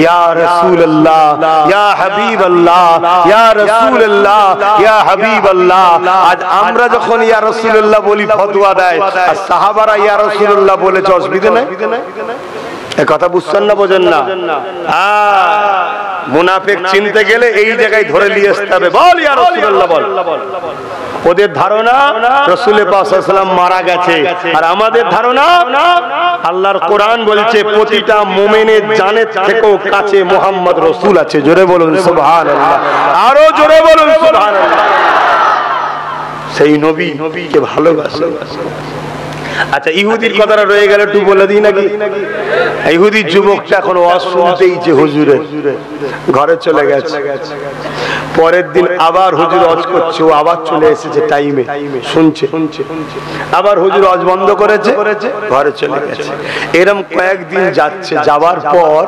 ইয়া রাসূলুল্লাহ, ইয়া হাবিবাল্লাহ, ইয়া রাসূলুল্লাহ, ইয়া হাবিবাল্লাহ। আজ আমরা যখন ইয়া রাসূলুল্লাহ বলি ফতোয়া দেয়, আর সাহাবারা ইয়া রাসূলুল্লাহ বলেছে, অসুবিধা নাই? এই কথা বুঝছেন না, বোঝেন না? মুনাফিক চিনতে গেলে এই জায়গায় ধরে নিয়ে আসতে হবে, বল ইয়া রাসূলুল্লাহ বল। ওদের ধারণা রাসূল পাক সাল্লাল্লাহু আলাইহি ওয়াসাল্লাম মারা গেছে, আর আমাদের ধারণা আল্লাহর কোরআন বলছে প্রতিটা মুমিনের জানের থেকেও কাছে মুহাম্মদ রাসূল আছে। জোরে বলুন সুবহানাল্লাহ, আরো জোরে বলুন সুবহানাল্লাহ। সেই নবীকে ভালোবাসে। আচ্ছা, ইহুদির কথাটা রয়ে গেল, একটু বলে দিই নাকি? ইহুদি যুবকটা এখন ওয়াজ শুনতেই যে হুজুরে ঘরে চলে গেছে। পরের দিন আবার হুজুর ওয়াজ করছে, ও আবার চলে এসেছে টাইমে, শুনছে। আবার হুজুর ওয়াজ বন্ধ করেছে, ঘরে চলে গেছে। এরকম কয়েকদিন যাচ্ছে। যাওয়ার পর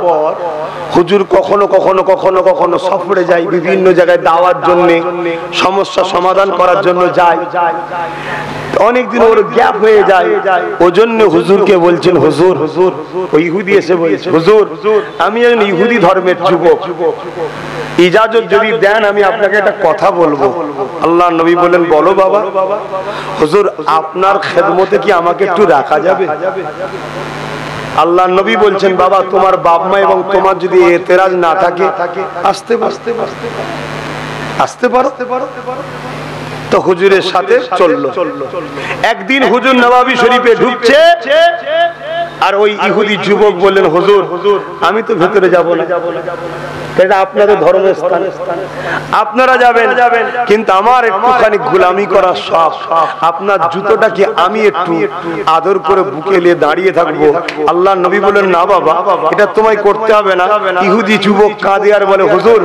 হুজুর কখনো কখনো কখনো কখনো সফরে যায়, বিভিন্ন জায়গায় দাওয়ার জন্য, সমস্যা সমাধান করার জন্য যায়। অনেকদিন ওর গ্যাপ হয়ে যায়। ওজন্য হুজুরকে বলছেন, হুজুর, ওই ইহুদি এসে বলছে, হুজুর আমি একজন ইহুদি ধর্মের যুবক, ইজাজত যদি দেন আমি আপনাকে একটা কথা বলবো। আল্লাহ নবী বলেন, বলো বাবা। হুজুর, আপনার খেদমতে কি আমাকে একটু রাখা যাবে? আল্লাহ নবী বলছেন, বাবা তোমার বাপ মা এবং তোমার যদি এতেরাজ না থাকে আসতে পারো। তো হুজুরের সাথে চললো। একদিন হুজুর নবাবী শরীফে ঢুকছে, আর ওই ইহুদি যুবক বললেন, হুজুর আমি তো ভেতরে যাব না, এটা আপনাদের ধর্মের স্থান, আপনারা যাবেন, কিন্তু আমার একটুখানি গোলামি করার শখ। আপনার জুতোটা কি আমি একটু আদর করে বুকে নিয়ে দাঁড়িয়ে থাকবো? আল্লাহ নবী বলেন, না বাবা, এটা তোমায় করতে হবে না। ইহুদি যুবক কাঁদে আর বলে, হুজুর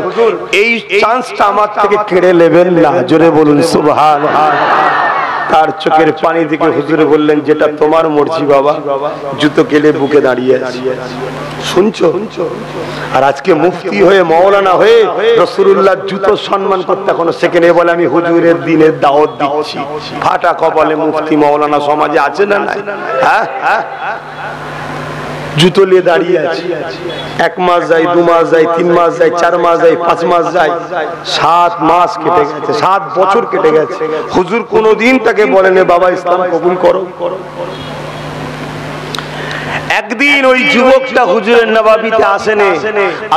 এই চান্সটা আমার থেকে কেড়ে নেবেন না। জোরে বলুন সুবহানাল্লাহ। তার চোখের পানি থেকে হুজুরে বললেন, যেটা তোমার মর্জি বাবা, জুতো কেলে বুকে দাঁড়িয়ে আছি। শুনছো? আর আজকে মুফতি হয়ে, মাওলানা হয়ে রাসূলুল্লাহর জুতো সম্মান করতে এখনো সেকেন্ডে বলে আমি হুজুরের দিনের দাওয়াত দিচ্ছি। ফাটা কপালে মুফতি মাওলানা সমাজে আছে না নাই? হ্যাঁ, জুতো নিয়ে দাঁড়িয়ে আছে। 1 মাস যায়, 2 মাস যায়, 3 মাস যায়, 4 মাস যায়, 5 মাস যায়, 7 মাস কেটে গেছে, 7 বছর কেটে গেছে। হুজুর কোনোদিন তাকে বলেন, বাবা ইসলাম কবুল করো। একদিন ওই যুবকটা হুজুরের নবাবিতে আসেনি।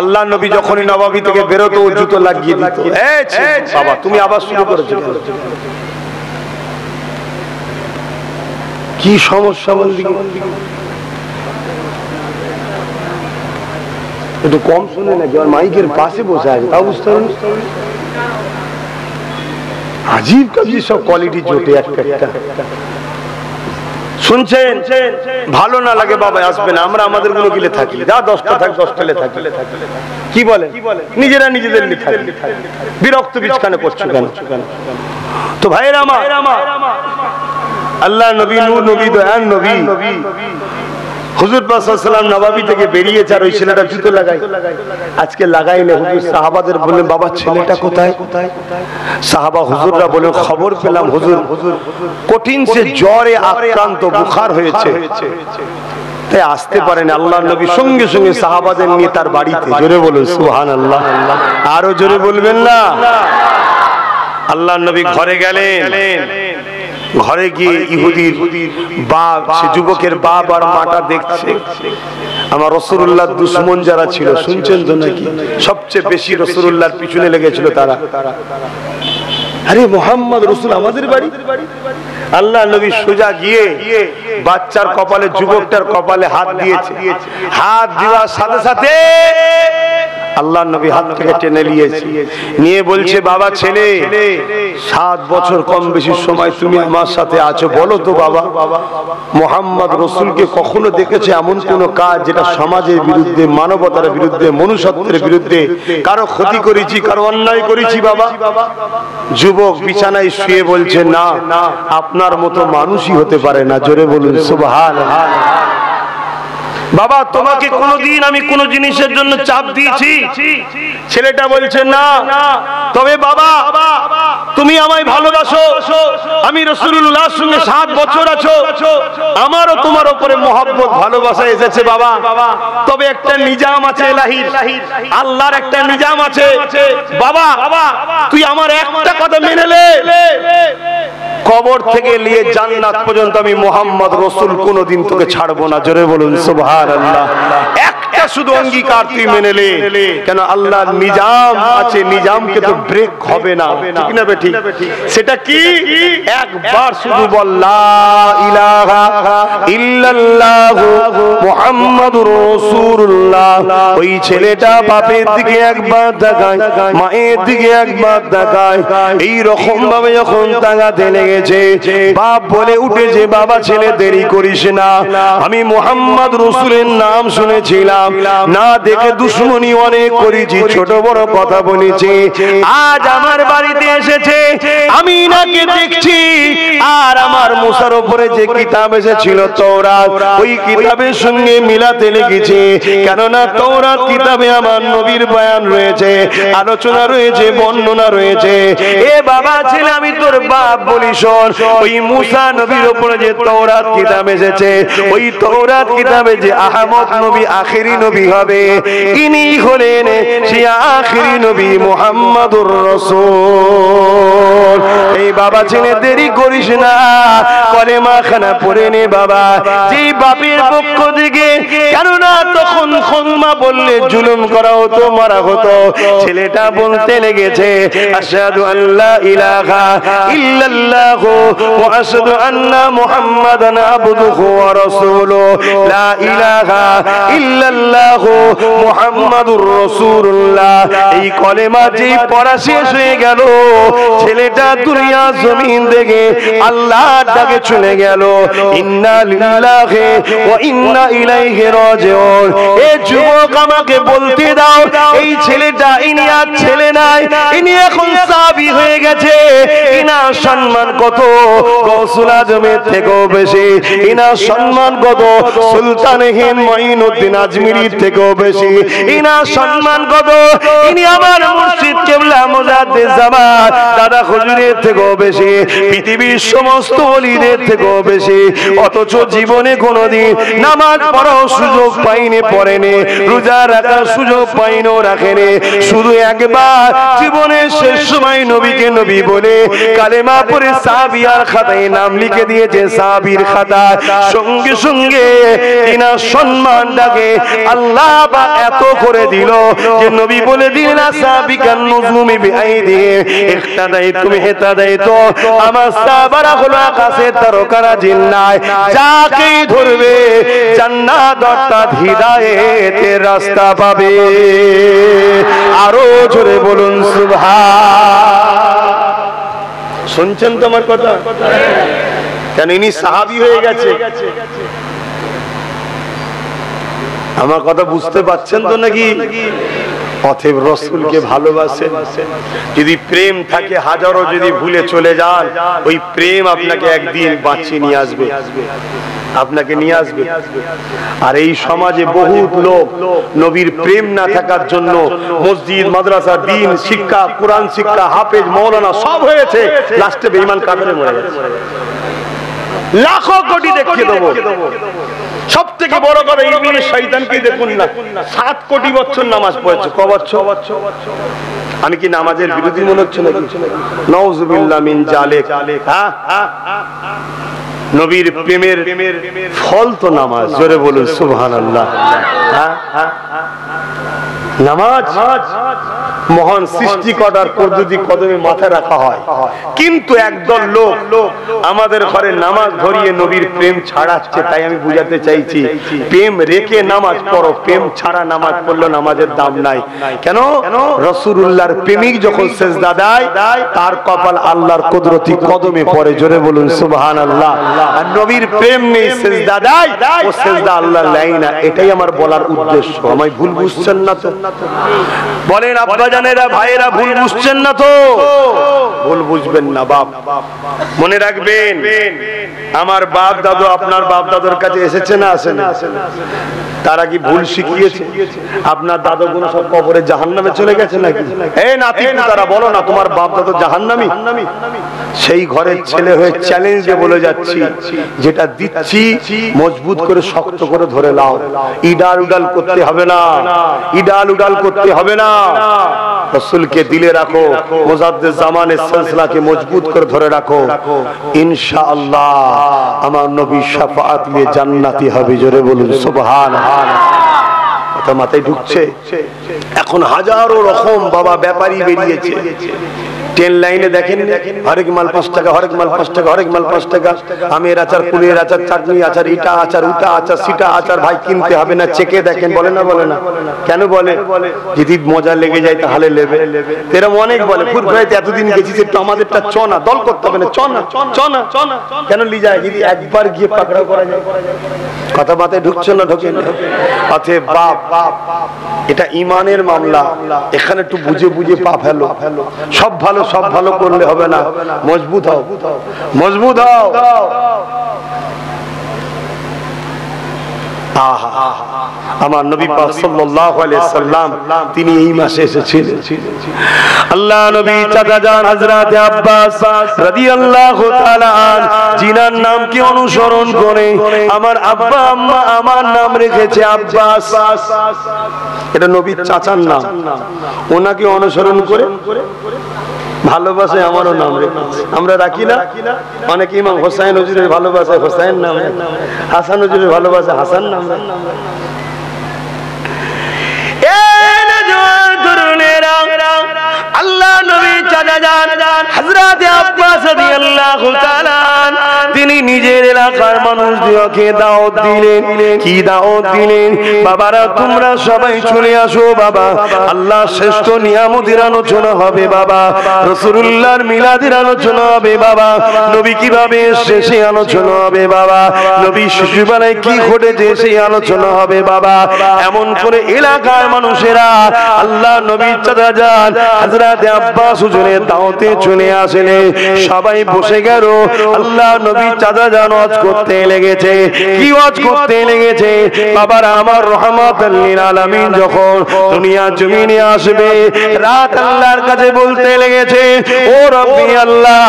আল্লাহ নবী যখনই নবাবি থেকে বেরোতো, ও জুতো লাগিয়ে দিত। বাবা তুমি আবার শুরু করেছো, কি সমস্যা বলবি? একটু কম শুনে নাকি? আর মাইকের পাশে বসে আছে, তা বুঝতে পারেন? আজীব কাজী সব কোয়ালিটি জোটে একটা। শুনছেন? ভালো না লাগে বাবা আসবে না, আমরা আমাদের গুলো গিলে থাকি, যা 10টা থাক 10টালে থাকি। কি বলে? নিজেরা নিজেদের নিয়ে থাকি। বিরক্ত বিছখানে পড়ছে কেন? তো ভাইরা আমার, আল্লাহ নবী, নূর নবী, দয়ান নবী, হুজুর পাক সাল্লাল্লাহু আলাইহি ওয়াসাল্লাম নবাবী থেকে বেরিয়েছে, আর ওই ছেলেটা জুতো লাগাই। আজকে লাগাই না। হুজুর সাহাবাদের বললেন, বাবা ছেলেটা কোথায়? সাহাবা হুজুররা বলেন, খবর পেলাম হুজুর কঠিন সে জ্বরে আক্রান্ত, বুখার হয়েছে, তাই আসতে পারেন। আল্লাহ নবী সঙ্গে সঙ্গে সাহাবাদের নিয়ে তার বাড়িতে। জোরে বলুন সুবহানাল্লাহ, আরো জোরে বলবেন না? আল্লাহ নবী ঘরে গেলেন। ঘরে গিয়ে ইহুদির বাপ, সে যুবকের বাপ আর মাটা দেখছে। আমার রাসূলুল্লাহর দুশমন যারা ছিল, শুনছেন তো নাকি? সবচেয়ে বেশি রাসূলুল্লাহর পিছনে লেগেছিল তারা। আরে মুহাম্মদ রাসূল আমাদের বাড়ি। আল্লাহ নবী সোজা গিয়ে বাচ্চার কপালে, যুবকটার কপালে হাত দিয়েছে। হাত দেওয়ার সাথে সাথে আল্লাহ নবী হাত থেকে টেনে নিয়েছে, নিয়ে বলছে বাবা ছেলে 7 বছর কম বেশি সময় তুমি আমার সাথে আছো, বলো তো বাবা মুহাম্মদ রাসূলকে কখনো দেখেছে এমন কোন কাজ যেটা সমাজের বিরুদ্ধে, মানবতার বিরুদ্ধে, মনুষ্যত্বের বিরুদ্ধে, কারো ক্ষতি করেছি, কারো অন্যায় করেছি বাবা? যুবক বিছানায় শুয়ে বলছে না, আপনার মতো মানুষই হতে পারে না। জোরে বলুন সুবহানাল্লাহ। বাবা তোমাকে কোনদিন আমি কোন জিনিসের জন্য চাপ দিয়েছি? ছেলেটা বলছে না। তবে বাবা তুমি আমায় ভালোবাসো, আমি রাসূলুল্লাহর সঙ্গে 7 বছর আছো, আমারও তোমার উপরে মহব্বত ভালোবাসা এসেছে বাবা। তবে একটা নিজাম আছে ইলাহির, আল্লাহর একটা নিজাম আছে বাবা, তুই আমার একটা কথা মেনে নে, কবর থেকে নিয়ে জান্নাত পর্যন্ত আমি মুহাম্মদ রাসূল কোনদিন তোকে ছাড়বো না। জোরে বলুন সুবহানাল্লাহ। একটা শুধু অঙ্গীকার তুই মেনে নে, কেন আল্লাহর নিজাম আছে, নিজামকে তো ব্রেক হবে না, ঠিক না বেঠিক? সেটা কি? একবার শুধু বল লা ইলাহা ইল্লাল্লাহ মুহাম্মাদুর রাসূলুল্লাহ। ওই ছেলেটা বাপের দিকে একবার তাকায়, মায়ের দিকে একবার তাকায়, এই রকম ভাবে যখন তাকাতে লেগে বাপ বলে উঠেছে বাবা ছেলে দেরি করিস না, আমি মুহাম্মদ রাসূলের নাম শুনেছিলাম, না দেখে দুশমনি অনেক করেছি, ছোট বড় কথা বলেছি, আজ আমার বাড়িতে এসেছে, আমি নাকে দেখছি, আর আমার মুসার উপরে যে কিতাব এসেছিল তাওরাত, ওই কিতাবের সঙ্গে মিলাতে লেগেছে, কেননা তাওরাত কিতাবে আমার নবীর বয়ান রয়েছে, আলোচনা রয়েছে, বর্ণনা রয়েছে। এ বাবা ছেলে আমি তোর বাপ বলিস, ওই মুসা নবীর উপরে যে তাওরাত কিতাব এসেছে, ওই তাওরাত কিতাবে যে আহমদ নবী আখেরি নবী হবে, ইনি হলেন সেই আখেরি নবী মুহাম্মদুর রাসূল। এই বাবা ছেলে দেরি করিস না, কলেমা খানা পড়ে নে বাবা, যেই বাপের পক্ষ থেকে, কেননা তখন খলমা বললে জুলুম করা হতো, মারা হতো। ছেলেটা বলতে লেগেছে আশহাদু আল্লা ইলাহা ইল্লাল্লাহ ওয়া আশহাদু আন্না মুহাম্মাদান আবদুহু ওয়া রাসূলুহু, লা ইলাহা ইল্লাল্লাহ মুহাম্মাদুর রাসূলুল্লাহ। এই কলেমা যেই পড়া শেষ হয়ে গেল, ছেলেটা দুনিয়া জমিন থেকে আল্লাহর ডাকে চলে গেল। ইন্না লিল্লাহি ওয়া ইন্না ইলাইহি রাজিউন। এ যুবক আমাকে বলতে দাও, এই ছেলেটা ইনি আর ছেলে নাই, ইনি এখন সাহাবী হয়ে গেছে, ইনার সম্মান কত গৌসুল আজমের থেকেও বেশি, ইনার সম্মান কত সুলতান হিন্দ মঈনুদ্দিন আজমিরির থেকেও বেশি, ইনার সম্মান কত ইনি আমার মুর্শিদ কেবলা মুজাদ্দিদ জামান দাদা হুজুরের থেকেও বেশি, পৃথিবীর সমস্ত ওলিদের থেকেও বেশি। অথচ জীবনে কোনোদিন নামাজ পড়ার সুযোগ পাইনি, পড়েনি, রোজা রাখার সুযোগ পাইনি, রাখেনি। শুধু একবার জীবনের শেষ সময় নবীকে নবী বলে কালেমা পড়ে সাহাবিয়ার খাতায় নাম লিখে দিয়েছে, সাহাবীর খাতায়। সঙ্গে সঙ্গে তিনার সম্মানটাকে আল্লাহ বা এত করে দিল যে নবী বলে দিলেন সাহাবিকান নুজুমি বিআইদি ইহতাদাই তুমি হেতাদাই, তো আমার সাহাবারা হলো আকাশের তারকারা, জিন্নায় যাকেই ধরবে জান্নাত অর্থাৎ হিদায়েতের রাস্তা পাবে। আরো জোরে বলুন সুবহান। শুনছেন তো আমার কথা? কেন ইনি সাহাবী হয়ে গেছে। আমার কথা বুঝতে পারছেন তো নাকি? অতএব রাসূলকে ভালোবাসেন, যদি প্রেম থাকে হাজারো যদি ভুলে চলে যান, ওই প্রেম আপনাকে একদিন বাঁচিয়ে নিয়ে আসবে, আপনাকে নিয়ে আসবে। আর এই সমাজে বহুত লোক নবীর প্রেম না থাকার জন্য মসজিদ মাদ্রাসা দ্বীন শিক্ষা কোরআন শিক্ষা হাফেজ মৌলানা সব হয়েছে, লাস্টে বেঈমান কাফেরে মরে গেছে। লাখো কোটি দেখিয়ে দেবো। সব থেকে বড় কথা ইবলিস শয়তানকে দেখুন না, 7 কোটি বছর নামাজ পড়েছে। ক বছর? আমি কি নামাজের বিরোধী মনে হচ্ছে নাকি? নাউযুবিল্লাহ মিন জালিক। নবীর প্রেমের ফল তো নামাজ। জোরে বলুন সুবহানাল্লাহ। নামাজ মহান সৃষ্টিকর্তার পদ্ধতি কদমে মাথা রাখা হয়। কিন্তু একদল লোক আমাদের ঘরে নামাজ ধরিয়ে নবীর প্রেম ছাড়াচ্ছে। তাই আমি বুঝাতে চাইছি, প্রেম রেখে নামাজ পড়ো, প্রেম ছাড়া নামাজ পড়লে নামাজের দাম নাই। কেন? রাসূলুল্লাহর প্রেমিক যখন সিজদা দেয় তার কপাল আল্লাহর কুদরতি কদমে পড়ে। জোরে বলুন সুবহানাল্লাহ। আর নবীর প্রেম নেই, সিজদা দেয়, ও সিজদা আল্লাহ নেয় না। এটাই আমার বলার উদ্দেশ্য। আমায় ভুল বুঝছেন না তো? বলেন আব্বা জানেরা, ভাইয়েরা, ভুল বুঝছেন না তো? ভুল বুঝবেন না বাপ। মনে রাখবেন, আমার বাপ দাদু আপনার বাপ দাদুর কাছে এসেছে না আসে না? তারা কি ভুল শিখিয়েছে? আপনার দাদু গুণ সব কবরে জাহান্নামে চলে গেছে নাকি? এই নাতি তারা বলো না তোমার বাপ দাদু জাহান্নামী? সেই ঘরের ছেলে হয়ে চ্যালেঞ্জ দিয়ে বলে যাচ্ছি, যেটা দিচ্ছি মজবুত করে শক্ত করে ধরে নাও। ইডাল উডাল করতে হবে না, ইডাল উডাল করতে হবে না। রাসূলকে দিলে রাখো, মুজাদ্দিদ জামানের সিলসিলাকে মজবুত করে ধরে রাখো। ইনশাআল্লাহ আমার নবী শাফাআত নিয়ে জান্নাতি হবে। জোরে বলুন সুবহানাল্লাহ। কথা মাথায় ঢুকছে? এখন হাজারো রকম বাবা ব্যাপারী বেরিয়েছে। ট্রেন লাইনে দেখেন, হরেক মাল 5 টাকা, হরেক মাল 5 টাকা, হরেক মাল 5 টাকা। আমের আচার, কুলের আচার, চাটনি আচার, ইটা আচার, উটা আচার, সিটা আচার। ভাই কিনতে হবে না, চেকে দেখেন। বলে না? বলে না? কেন বলে? যদি মজা লেগে যায় তাহলে নেবে। এরকম অনেক বলে, ফুরফুরাইতে এতদিন গেছিস, একটু আমাদেরটা চ না, দল করতে হবে না, চ না, চ না, চ না। কেন লি যায়? যদি একবার গিয়ে পাকড়াও করা যায়। কথা মাথায় ঢুকছে না? ঢোকে না? অতএব বাপ, এটা ইমানের মামলা। এখানে একটু বুঝে বুঝে পা ফেলো। সব ভালো, সব ভালো করলে হবে না। মজবুত হও, মজবুত হও। আমার নবী পাক সাল্লাল্লাহু আলাইহি সাল্লাম তিনি এই মাসে এসেছিলেন। আল্লাহ নবী চাচা জান হযরত আব্বাস রাদিয়াল্লাহু তাআলা জিনার নামকে অনুসরণ করে আমার আব্বা আম্মা আমার নাম রেখেছে আব্বাস। এটা নবীর চাচার নাম, ওনাকে অনুসরণ করে ভালোবাসে আমারও নাম রেখেছে। আমরা রাখি না? অনেক ইমাম হোসাইন হুজুরের ভালোবাসে হোসাইন নাম, হাসান হুজুরের ভালোবাসে হাসান নাম। আল্লাহ নবী চাচা জান হযরত আব্বাস রাদিয়াল্লাহু তাআলা তিনি নিজের এলাকার মানুষদেরকে দাওয়াত দিলেন। কি দাওয়াত দিলেন? বাবারা তোমরা সবাই চলে আসো বাবা, আল্লাহ শ্রেষ্ঠ নিয়ামতের আলোচনা হবে বাবা, রাসূলুল্লাহর মিলাদের আলোচনা হবে বাবা, নবী কিভাবে এসেছে সেই আলোচনা হবে বাবা, নবী শিশুবেলায় কি ঘটেছে সেই আলোচনা হবে বাবা। এমন করে এলাকার মানুষেরা আল্লাহ নবী চাচা জান হযরত আব্বাস হুজুরের দাওয়াতে চলে আসলেন। সবাই বসে গেল। আল্লাহ নবী চাচা জান ওয়াজ করতে লেগেছে। কি ওয়াজ করতে লেগেছে? বাবারা আমার রহমাতুল লিল আলামিন যখন দুনিয়া জমিনে আসবে, রাত আল্লাহর কাছে বলতে লেগেছে, ও রব্বি আল্লাহ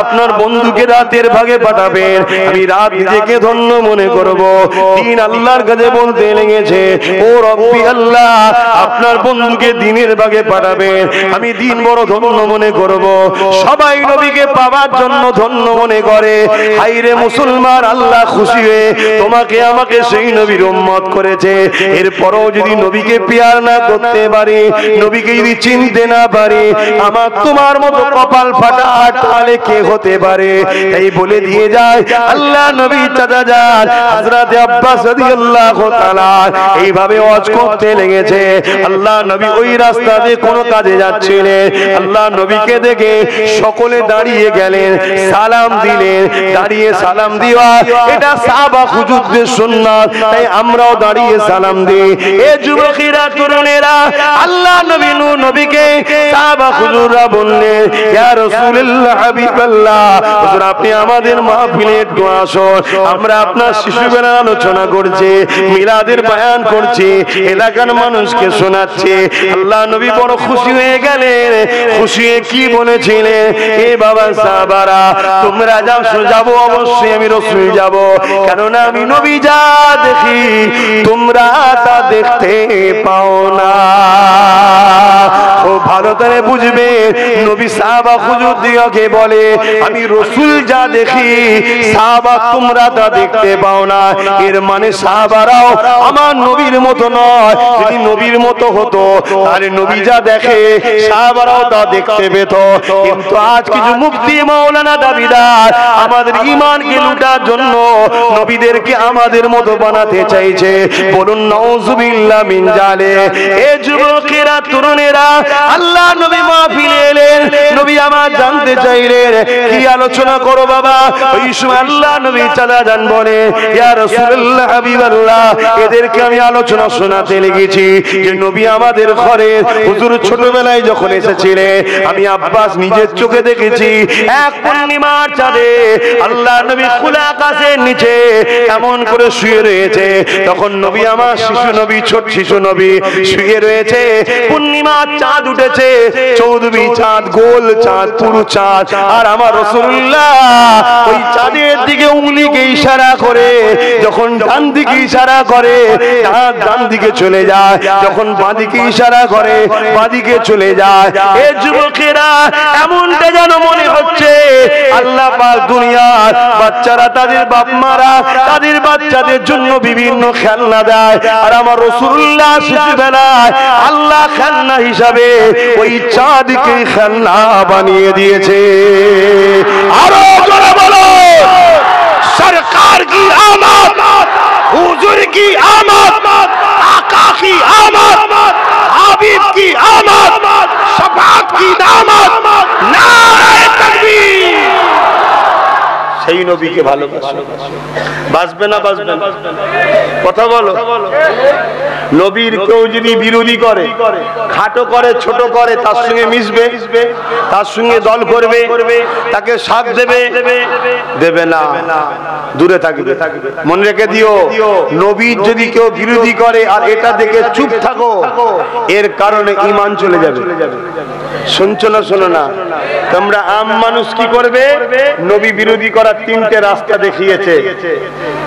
আপনার বন্ধুকে রাতের ভাগে পাঠাবেন, আমি রাত নিজেকে ধন্য মনে করব। দিন আল্লাহর কাছে বলতে লেগেছে, ও রব্বি আল্লাহ আপনার বন্ধুকে দিনের ভাগে পাঠাবেন, আমি দিন বড় ধন্য মনে করব। সবাই নবীকে পাওয়ার জন্য ধন্য মনে করে। হায়রে মুসলমান, আল্লাহ খুশি হয়ে তোমাকে আমাকে সেই নবীর উম্মত করেছে। এরপরও যদি নবীকে পিয়ার না করতে পারি, নবীকে যদি চিনতে না পারি, আমার তোমার মতো কপাল ফাটা তাহলে কে হতে পারে? এই বলে দিয়ে যায় আল্লাহ নবী চাচা যান হযরত আব্বাস রাদিয়াল্লাহু তাআলা এইভাবে ওয়াজ করতে লেগেছে। আল্লাহ নবী ওই রাস্তা দিয়ে কোনো কাজে যাচ্ছিলেন। আল্লাহ নবীকে দেখে সকলে দাঁড়িয়ে গেলেন, সালাম দিলেন। দাঁড়িয়ে সালাম দেওয়া এটা সাহাবা হুজুরদের সুন্নাত, তাই আমরাও দাঁড়িয়ে সালাম দিই। এ যুবকেরা, তরুণেরা, আল্লাহ নবী নবীকে সাহাবা হুজুররা বললেন, ইয়া রাসূলুল্লাহ হাবিবাল্লাহ, হুজুর আপনি আমাদের মাহফিলে একটু আসুন, আমরা আপনার শিশুবেলার আলোচনা করছি, মিলাদের বয়ান করছি, এলাকার মানুষকে শোনাচ্ছি। আল্লাহ নবী বড় খুশি হয়ে গেলেন। খুশি হয়ে কি বলেছিলেন? এ বাবা সাহাবারা তোমরা যাবো, অবশ্যই আমি রাসূল যাব, কেননা আমি নবী যা দেখি তোমরা তা দেখতে পাও না। ও ভালো করে বুঝবে নবী সাহাবা হুজুর দিওকে বলে আমি রাসূল যা দেখি সাহাবা তোমরা তা দেখতে পাও না এর মানে সাহাবারাও আমার নবীর মতো নয় যদি নবীর মতো হতো তাহলে নবী যা দেখে সাহাবারাও তা দেখতে পেত কিন্তু আজ কিছু মুফতি মাওলানা দাবিদার আমাদের ঈমানকে লুটার জন্য নবীদেরকে আমাদের মতো বানাতে চাইছে বলুন নাউযুবিল্লাহ মিন জালে এ যুবকেরা তরুণেরা আল্লাহ নবী মাহফিলে এলেন নবী আমার জানতে চাইলেন কি আলোচনা করো বাবা ওই সময় আল্লাহ নবী চালা যান বলে ইয়া রাসূলুল্লাহ হাবিবাল্লাহ এদেরকে আমি আলোচনা শোনাতে লেগেছি যে নবী আমাদের ঘরে হুজুর ছোটবেলায় যখন এসেছিলেন আমি আব্বাস নিজের চোখে দেখেছি এক পূর্ণিমার চাঁদে আল্লাহ নবী খোলা আকাশের নিচে এমন করে শুয়ে রয়েছে তখন নবী আমার শিশু নবী ছোট শিশু নবী শুয়ে রয়েছে পূর্ণিমার চাঁদ উঠেছে চৌধুরী চাঁদ গোল চাঁদ পুরু চাঁদ আর আমার রাসূলুল্লাহ ওই চাঁদের দিকে উঙ্গলিকে ইশারা করে যখন ডান দিকে ইশারা করে চাঁদ ডান দিকে চলে যায় যখন বাঁ দিকে ইশারা করে বাঁ দিকে চলে যায় এ যুবকেরা এমনটা যেন মনে হচ্ছে আল্লাহ পাক দুনিয়ার বাচ্চারা তাদের বাপ মারা তাদের বাচ্চাদের জন্য বিভিন্ন খেলনা দেয় আর আমার রাসূলুল্লাহ শিশুবেলায় আল্লাহ খেলনা হিসাবে ওই চাঁদকে খেলনা বানিয়ে দিয়েছে আরো জোরে বলো সরকার কি আমত হুজুর কি আমত আকা কি আমত হাবিব কি আমত শফাত কি দামত নারে তাকবীর সেই নবীকে ভালোবাসো বাসবে না বাসবে কথা বলো নবীর কেউ যদি বিরোধী করে খাটো করে ছোট করে তার সঙ্গে মিশবে তার সঙ্গে দল করবে তাকে সাথ দেবে না দূরে থাকবে মনে রেখে দিও নবীর যদি কেউ বিরোধী করে আর এটা দেখে চুপ থাকো এর কারণে ঈমান চলে যাবে শুনছো না শোনো না তোমরা আম মানুষ কি করবে নবী বিরোধী করার তিনটে রাস্তা দেখিয়েছে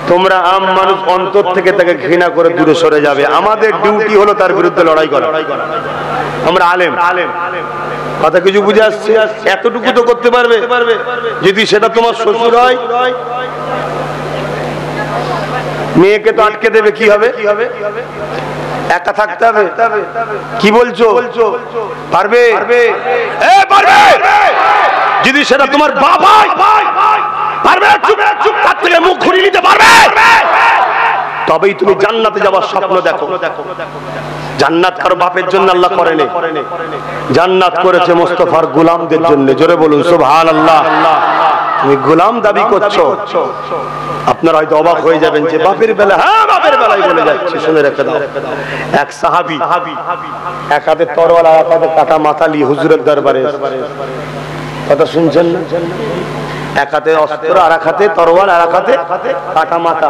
তোমরা আম মানুষ অন্তর থেকে তাকে ঘৃণা করে দূরে সরে যাবে আমাদের ডিউটি হলো তার বিরুদ্ধে লড়াই করা আমরা আলেম কথা কিছু বুঝে আসছে এতটুকু তো করতে পারবে যদি সেটা তোমার শ্বশুর হয় মেয়েকে তো আটকে দেবে কি হবে একা থাকতে হবে কি বলছো পারবে যদি সেটা তোমার বাবা পারবে চুপ তার থেকে মুখ ঘুরিয়ে নিতে পারবে তবেই তুমি জান্নাতে যাওয়ার স্বপ্ন দেখো জান্নাত কারো বাপের জন্য আল্লাহ করেনি জান্নাত করেছে মুস্তাফার গোলামদের জন্য জোরে বলুন সুবহানাল্লাহ তুমি গোলাম দাবি করছো আপনারা হয়তো অবাক হয়ে যাবেন যে বাপের বেলা হ্যাঁ বাপের বেলায় বলে যাচ্ছে শুনে রেখে দাও এক সাহাবী এক হাতে তরোয়াল আর এক হাতে কাটা মাথা নিয়ে হুজুরের দরবারে কথা শুনছেন না এক হাতে অস্ত্র আর এক হাতে তরোয়াল আর এক হাতে কাটা মাথা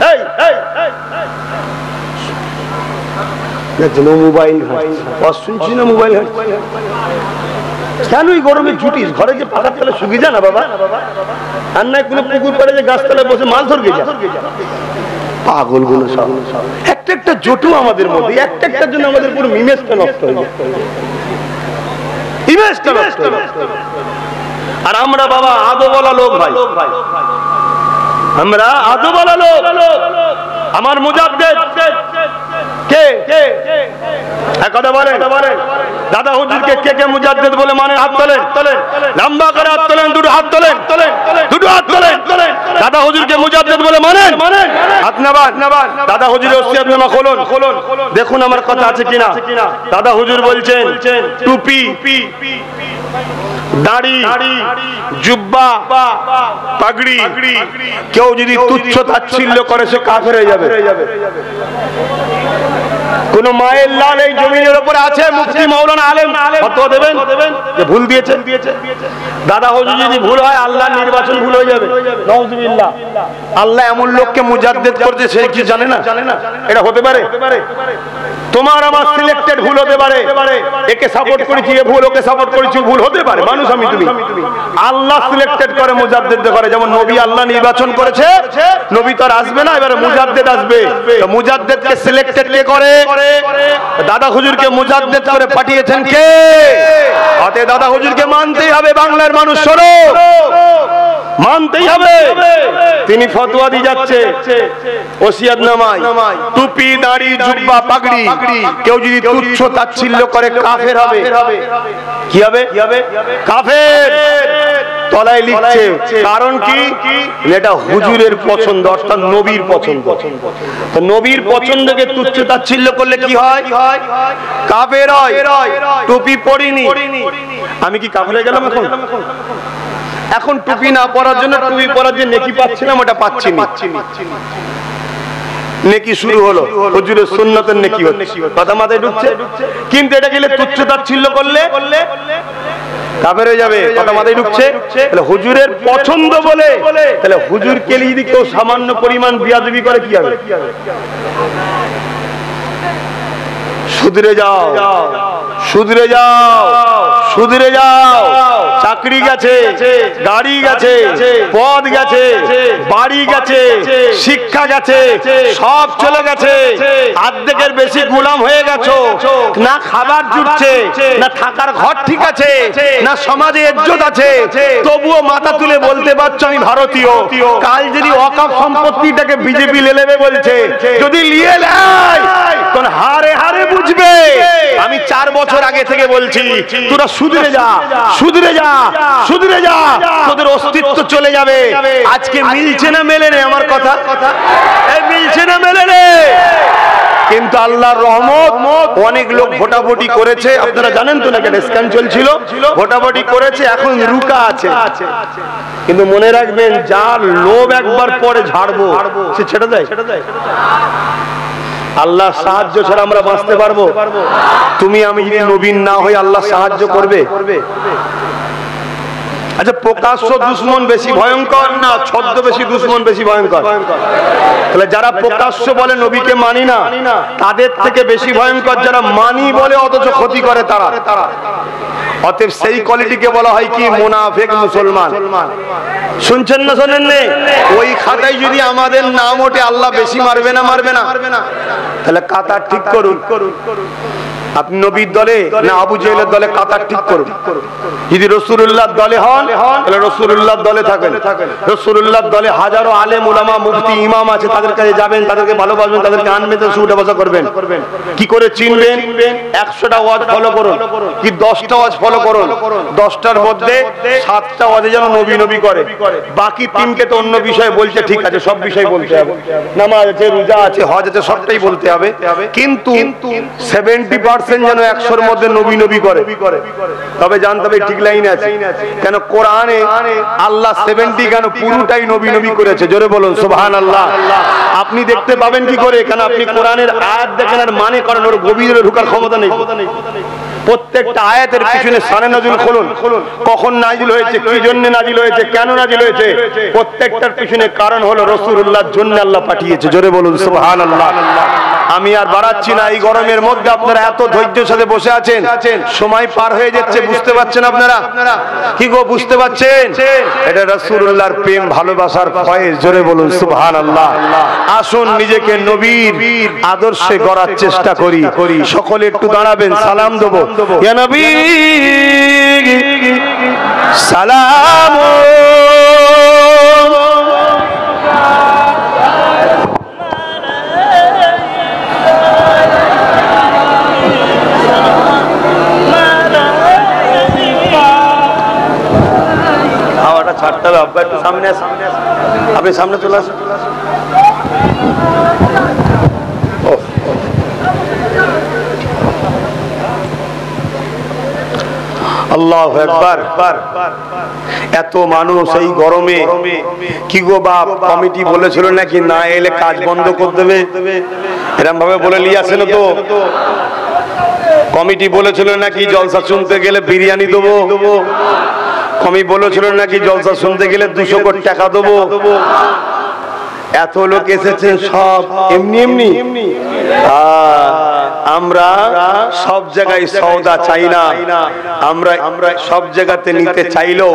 এই দেখো মোবাইল শুনছি না মোবাইল কেন এই গরমে ছুটিস ঘরে যে পাখার তলে শুকিয়ে যা না বাবা আর নাই কোনো পুকুর পাড়ে যে গাছতলায় বসে মাছ ধরকে যা পাগল গুলো সব একটা একটা জটু আমাদের মধ্যে একটা একটার জন্য আমাদের পুরো ইমেজটা নষ্ট হয়ে যায় ইমেজটা নষ্ট আর আমরা বাবা আদোওয়ালা লোক ভাই আমরা আদোওয়ালা লোক আমার মুজাদ্দিদ কে কথা বলেন দাদা হুজুরকে কে কে মুজাদ্দিদ বলে মানে হাত তোলেন লম্বা করে হাত তোলেন দুটো হাত তোলেন দুটো হাত তোলেন দাদা হুজুরকে মুজাদ্দিদ বলে মানেন হাত নাবান দাদা হুজুরের ওসিয়তনামা খোলন দেখুন আমার কথা আছে কিনা দাদা হুজুর বলছেন টুপি দাড়ি জুব্বা পাগড়ি কেউ যদি তুচ্ছ তাচ্ছিল্য করে সে কাফের হয়ে যাবে কোন মায়ের লাল এই জমিনের উপরে আছে মুফতি মাওলানা আলেম ফতোয়া দেবেন যে ভুল দিয়েছেন দাদা হুজুর যদি ভুল হয় আল্লাহর নির্বাচন ভুল হয়ে যাবে নাউজুবিল্লাহ আল্লাহ এমন লোককে মুজাদ্দিদ করতে সে কি জানে না এটা হতে পারে তোমার আমার সিলেক্টেড ভুল হতে পারে একে সাপোর্ট করেছি এ ভুল ওকে সাপোর্ট করেছি ভুল হতে পারে মানুষ আমি তুমি আল্লাহ সিলেক্টেড করে মুজাদ্দিদ করে যেমন নবী আল্লাহ নির্বাচন করেছে নবী তো আর আসবে না এবারে মুজাদ্দিদ আসবে তো মুজাদ্দিদকে সিলেক্টেড কে করে দাদা হুজুরকে মুজাদ্দেদ করে পাঠিয়েছেন কে? অতএব দাদা হুজুরকে মানতেই হবে। বাংলার মানুষ শোনো, মানতেই হবে। তিনি ফতোয়া দিয়ে যাচ্ছে ওসিয়তনামায়, টুপি দাড়ি জুব্বা পাগড়ি কেউ যদি তুচ্ছ তাচ্ছিল্য করে কাফের হবে। কি হবে? কাফের। তলায় লিখছে কারণ কি? এটা হুজুরের পছন্দ, অর্থাৎ নবীর পছন্দ। তো নবীর পছন্দকে তুচ্ছ তাচ্ছিল্য করলে কি হয়? কাফের হয়। টুপি পরিনি, আমি কি কাফের হয়ে গেলাম? এখন টুপি না পরার জন্য টুপি পরার যে নেকি পাচ্ছিলাম ওটা পাচ্ছি না। নেকি শুরু হলো, হুজুরের সুন্নতের নেকি হচ্ছে, কথা মাথায় ঢুকছে। কিন্তু এটা গেলে তুচ্ছ তাচ্ছিল্য করলে কাফের হয়ে যাবে, কথা মাথায় ঢুকছে। তাহলে হুজুরের পছন্দ বলে, তাহলে হুজুরকে যদি কেউ সামান্য পরিমাণ বিয়াদবি করে কি হবে? সুধরে যাও, সুধরে যাও, সুধরে যাও। চাকরি গেছে, গাড়ি গেছে, পদ গেছে, বাড়ি গেছে, শিক্ষা গেছে, সব চলে গেছে। অর্ধেকের বেশি গোলাম হয়ে গেছো। না খাবার জুটছে, না থাকার ঘর ঠিক আছে, না সমাজে ইজ্জত আছে, তবুও মাথা তুলে বলতে পারছো আমি ভারতীয়। কাল যদি ওয়াকফ সম্পত্তিটাকে বিজেপি লেলেবে বলছে, যদি নিয়ে নেয় তখন হারে হারে বুঝবে। আমি 4 বছর আগে থেকে বলছি তোরা সুধরে যা, সুধরে যা, সুধরে যা, তোদের অস্তিত্ব চলে যাবে। আজকে মিলছে না মেলে নে আমার কথা, এই মিলছে না মেলে নে। কিন্তু আল্লাহর রহমত, অনেক লোক ভোটাভুটি করেছে, আপনারা জানেন তো নাকি স্ক্যান চলছিল, ভোটাভুটি করেছে, এখন রুকা আছে। কিন্তু মনে রাখবেন, যার লোভ একবার পরে ঝাড়বো সে ছেড়ে দেয়। আল্লাহ সাহায্য ছাড়া আমরা বাঁচতে পারবো? তুমি আমি যদি নবীন না হই আল্লাহ সাহায্য করবে? আচ্ছা, প্রকাশ্য দুশ্মন বেশি ভয়ঙ্কর না ছদ্মবেশী দুশ্মন বেশি ভয়ঙ্কর? তাহলে যারা প্রকাশ্য বলে নবীকে মানি না, তাদের থেকে বেশি ভয়ঙ্কর যারা মানি বলে অথচ ক্ষতি করে তারা। অতএব সেই কোয়ালিটিকে বলা হয় কি? মুনাফিক মুসলমান। শুনছেন না শোনেন নে? ওই খাতায় যদি আমাদের নাম ওঠে আল্লাহ বেশি মারবে না? মারবে না? তাহলে কাতার ঠিক করুন। আপনি নবীর দলে না আবু জেহেলের দলে? কাতার ঠিক করুন। যদি রাসূলুল্লাহর দলে হন তাহলে রাসূলুল্লাহর দলে থাকেন। রাসূলুল্লাহর দলে হাজারো আলেম উলামা মুফতি ইমাম আছে, তাদের কাছে যাবেন, তাদেরকে ভালোবাসবেন, তাদেরকে আনবেন, তাদের উঠা বসা করবেন। কি করে চিনবেন? 100টা ওয়াজ ফলো করুন কি 10টা ওয়াজ ফলো করুন, 10টার মধ্যে 7টা ওয়াজে যেন নবী নবী করে, বাকি 3কে তো অন্য বিষয় বলছে, ঠিক আছে সব বিষয় বলতে হবে, নামাজ আছে, রোজা আছে, হজ আছে, সবটাই বলতে হবে। কিন্তু 70% যেন 100-র মধ্যে নবী নবী করে, তবে জানতে হবে ঠিক লাইনে আছে। কেন কোরআনে আল্লাহ 70 কেন পুরোটাই নবী নবী করেছে? জোরে বলুন সুবহানাল্লাহ। আপনি দেখতে পাবেন কি করে? কেন আপনি কোরআনের আয়াত দেখেন আর মানে করেন, ওর গভীরে ঢোকার ক্ষমতা নেই। প্রত্যেকটা আয়াতের পিছনে শানে নজুল খুলুন, কখন নাজিল হয়েছে, কি জন্য নাজিল হয়েছে, কেন নাজিল হয়েছে, প্রত্যেকটার পিছনে কারণ হলো রাসূলুল্লাহর জন্য আল্লাহ পাঠিয়েছে। জোরে বলুন সুবহানাল্লাহ। আমি আর বাড়াচ্ছি না, এই গরমের মধ্যে আপনারা এত ধৈর্যের সাথে বসে আছেন, সময় পার হয়ে যাচ্ছে, বুঝতে পারছেন আপনারা? কি গো বুঝতে পারছেন? এটা রাসূলুল্লাহর প্রেম ভালোবাসার ফয়েজ। জোরে বলুন সুবহানাল্লাহ। আসুন নিজেকে নবীর আদর্শে গড়ার চেষ্টা করি। সকলে একটু দাঁড়াবেন, সালাম দেবো। ইয়া নবী সালাম। ছাড়তে হবে, আব্বা একটু সামনে আসুন, আপনি সামনে চলে আসুন। আল্লাহু আকবার। এত মানুষ এই গরমে, কি গো বাপ, কমিটি বলেছিল নাকি না এলে কাজ বন্ধ করে দেবে, এরকম ভাবে বলে নিয়ে আসেন তো। কমিটি বলেছিল নাকি জলসা শুনতে গেলে বিরিয়ানি দেবো, কমি বলেছিল নাকি জলসা শুনতে গেলে 200 কোটি টাকা দেবো। এত লোক এসেছে সব এমনি এমনি। আমরা সব জায়গায় সওদা চাই না, আমরা সব জায়গাতে নিতে চাইলেও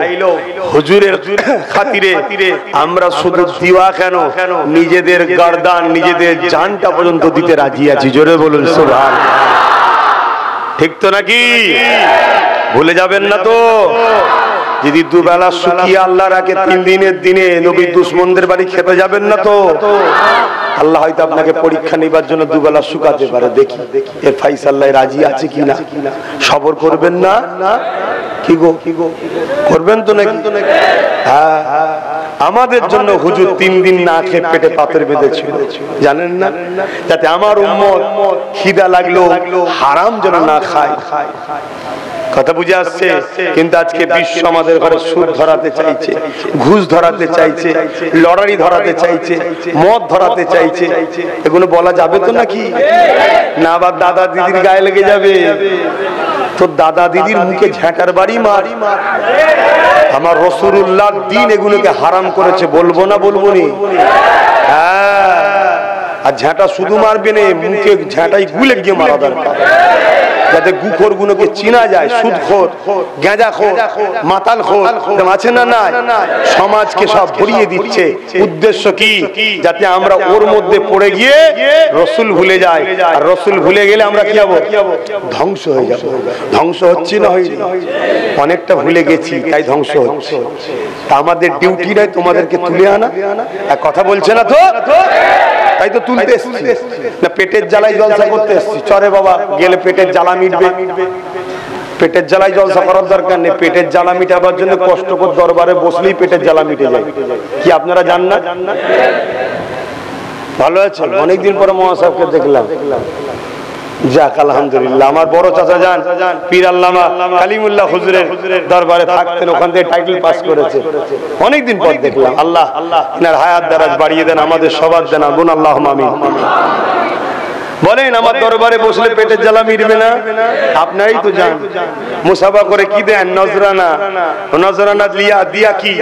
হুজুরের খাতিরে আমরা শুধু দিওয়া কেন, নিজেদের গর্দান নিজেদের জানটা পর্যন্ত দিতে রাজি আছি। জোরে বলুন সুবহানাল্লাহ। ঠিক তো নাকি? ভুলে যাবেন না তো? যদি দুবেলা শুকিয়ে আল্লাহ রাখে 3 দিনের দিনে নবীর দুশমনদের বাড়ি খেতে যাবেন না তো? আল্লাহ হয়তো আপনাকে পরীক্ষা নেবার জন্য দুবেলা শুকাতে পারে। দেখি এর ফাইসাল্লাহ রাজি আছে কিনা। সবর করবেন না? কি গো করবেন তো নাকি? হ্যাঁ, আমাদের জন্য হুজুর 3 দিন না খেয়ে পেটে পাথর বেঁধেছিল, জানেন না? যাতে আমার উম্মত খিদা লাগলো হারাম যেন না খায়। কথা বুঝে আসছে? কিন্তু আজকে বিশ্ব আমাদের ঘরে সুদ ধরাতে চাইছে, ঘুষ ধরাতে চাইছে, লটারি ধরাতে চাইছে, মদ ধরাতে চাইছে। এগুলো বলা যাবে তো নাকি? না আবার দাদা দিদির গায়ে লেগে যাবে। তো দাদা দিদির মুখে ঝাঁটার বাড়ি মার। আমার রাসূলুল্লাহর দ্বীন এগুলোকে হারাম করেছে, বলবো না বলবো নি? হ্যাঁ, আর ঝাঁটা শুধু মারবে না, মুখে ঝাঁটাই গুলে গিয়ে মারা দরকার, যাতে গুখোর গুলোকে চিনা যায়। সুদখোর, গাঁজাখোর, মাতালখোর আছে না? নাই। সমাজকে সব ভরিয়ে দিচ্ছে। উদ্দেশ্য কি? যাতে আমরা ওর মধ্যে পড়ে গিয়ে রসুল ভুলে যাই। আর রসুল ভুলে গেলে আমরা কি হবো? ধ্বংস হয়ে যাবো। ধ্বংস হচ্ছে না? হয়নি, অনেকটা ভুলে গেছি, তাই ধ্বংস হচ্ছে। তা আমাদের ডিউটি নয় তোমাদেরকে তুলে আনা। এক কথা বলছে না তো? তাই তো তুলতে এসছি না, পেটের জ্বালায় জলসা করতে এসছি। চরে বাবা গেলে পেটের জ্বালা মিটবে। পেটের জ্বালায় জলসা করার দরকার নেই। পেটের জ্বালা মিটাবার জন্য কষ্টকর দরবারে বসলেই পেটের জ্বালা মিটে যায়। কি আপনারা জান না? ভালো আছে? অনেকদিন পরে মহাসাহেবকে দেখলাম। যাক আলহামদুলিল্লাহ। আমার বড় চাচা যান পীর আল্লামা কালিমুল্লাহ হুজুরের দরবারে থাকতেন, ওখান থেকে টাইটেল পাস করেছে। অনেকদিন পর দেখলাম। আল্লাহ এনার হায়াত দারাজ বাড়িয়ে দেন, আমাদের সবার দেন। আগুন আল্লাহুম্মা আমিন। বলেন, আমার দরবারে বসলে পেটের জ্বালা মিটবে না? আপনারাই তো জান। মুসাফা করে কি দেন? নজরানা। নজরানা দিয়া কি?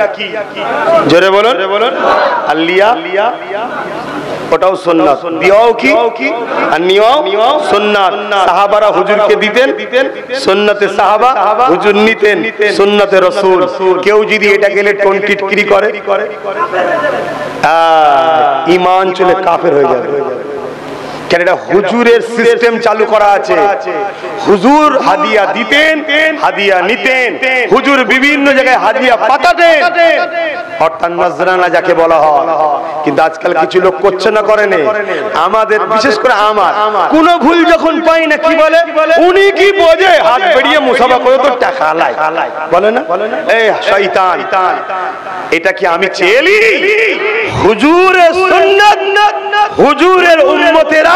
জোরে বলুন। আর লিয়া ওটাও সুন্নাত। দিয়াও কি? আর নিয়াও সুন্নাত। সাহাবারা হুজুরকে দিতেন, সুন্নতে সাহাবা হুজুর নিতেন, সুন্নতে রাসূল। কেউ যদি এটা গেলে টনটিটকিরি করে, ঈমান চলে কাফের হয়ে যাবে। কেন? এটা হুজুরের সিস্টেম চালু করা আছে। হুজুর হাদিয়া দিতেন, হাদিয়া নিতেন। হুজুর বিভিন্ন জায়গায় হাদিয়া পাঠাতেন, অর্থাৎ নজরানা যাকে বলা হয়। কিন্তু আজকাল কিছু লোক করছে না, করে না। আমাদের বিশেষ করে আমার কোন ভুল যখন পাই না, কি বলে? উনি কি বোঝে? হাত বেরিয়ে মুসাফা করে তো টাকা লাই, বলে না? এই শয়তান, এটা কি আমি চেয়েলি? হুজুরের সুন্নাত, হুজুরের উম্মতেরা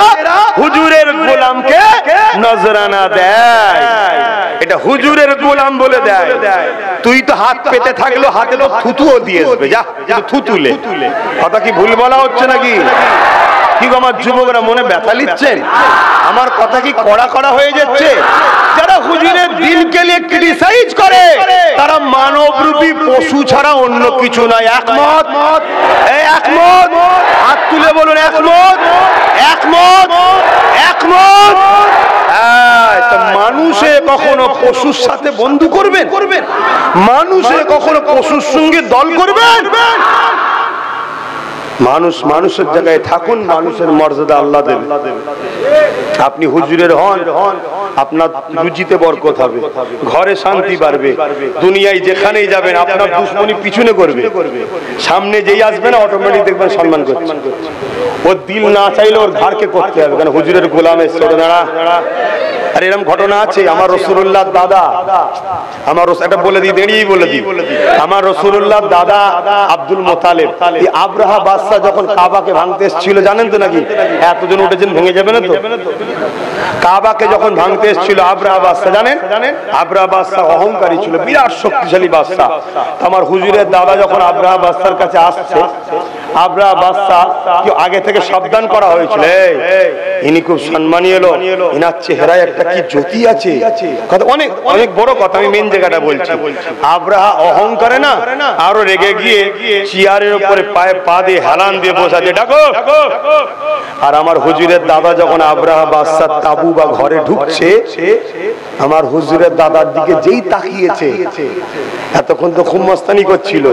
হুজুরের গোলামকে নজরানা দেয়। এটা হুজুরের গোলাম বলে দেয়। তুই তো হাত পেতে থাকলো, হাতে তো থুতুও দিয়ে আসবে। যা থুতুলে। কথা কি ভুল বলা হচ্ছে নাকি? কি গো আমার যুবকরা মনে ব্যথা নিচ্ছেন? আমার কথা কি কড়া কড়া হয়ে যাচ্ছে? যারা হুজুরের দিনকে নিয়ে ক্রিটিসাইজ করে তারা মানবরূপী পশু ছাড়া অন্য কিছু নয়। একমত? এই একমত? হাত তুলে বলুন একমত। একমত? একমত? মানুষে কখনো পশুর সাথে বন্ধু করবেন? মানুষে কখনো পশুর সঙ্গে দল করবেন? মানুষ মানুষের জায়গায় থাকুন, মানুষের মর্যাদা আল্লাহ দেবে। আপনি হুজুরের হন, আপনার রুজিতে বরকত হবে, ঘরে শান্তি বাড়বে। দুনিয়ায় যেখানেই যাবেন আপনার দুশ্মনী পিছনে করবে, সামনে যেই আসবে না অটোমেটিক দেখবেন সম্মান করছে। ওর দিল না চাইলে ওর ঘাড়কে করতে হবে, কারণ হুজুরের গোলামে ছোট দাঁড়া। আর এরকম ঘটনা আছে। আমার রাসূলুল্লাহ দাদা, আমার এটা বলে দিই, দেরিই বলে দিই, আমার রাসূলুল্লাহ দাদা আব্দুল মুতালিব এই আব্রাহা বাদশা যখন কাবাকে ভাঙতে এসেছিল, জানেন তো নাকি? এতজন উঠেছেন, ভেঙে যাবে না তো? কাবাকে যখন ভাঙতে এসেছিল আব্রাহা বাদশা, জানেন? আব্রাহা বাদশা অহংকারী ছিল, বিরাট শক্তিশালী বাদশা। আমার হুজুরের দাদা যখন আব্রাহা বাদশার কাছে আসছে, আবরাহা বাদশা কি আগে থেকে সাবধান করা হয়েছিল, ইনি খুব সম্মানীয় লোক, ইনার চেহারায় একটা কি জ্যোতি আছে, কথা অনেক অনেক বড় কথা, আমি মেন জায়গাটা বলছি। আবরাহা অহংকারে না আরো রেগে গিয়ে চেয়ারের উপরে পায়ে পা দিয়ে হেলান দিয়ে বসাতে, ডাকো। আর আমার হুজুরের দাদা যখন আবরাহা বাদশার তাবু বা ঘরে ঢুকছে, আমার হুজুরের দাদার দিকে যেই তাকিয়েছে, এতক্ষণ তো খুব মস্তানি করছিল,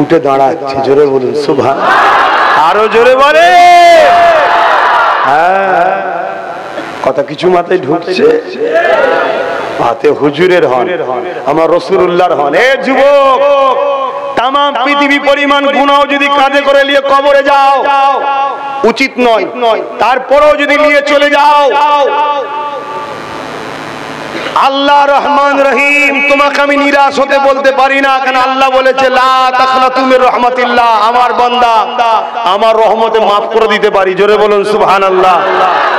উঠে দাঁড়াচ্ছে। জোরে বলুন সুবহান, আরো জোরে বলে। হ্যাঁ, কথা কিছু মাথায় ঢুকছে। হাতে হুজুরের হন, আমার রাসূলুল্লাহর হন। এ যুবক, তাম পৃথিবী পরিমাণ গুনাহ যদি কাঁধে করে নিয়ে কবরে যাও উচিত নয়, তারপরেও যদি নিয়ে চলে যাও, আল্লাহ রহমান রহিম তোমাকে আমি নিরাশ হতে বলতে পারি না, কারণ আল্লাহ বলেছে লা তাকনাতু মির রাহমাতিল্লাহ, আমার বান্দা আমার রহমতে মাফ করে দিতে পারি। জোরে বলুন সুবহানাল্লাহ।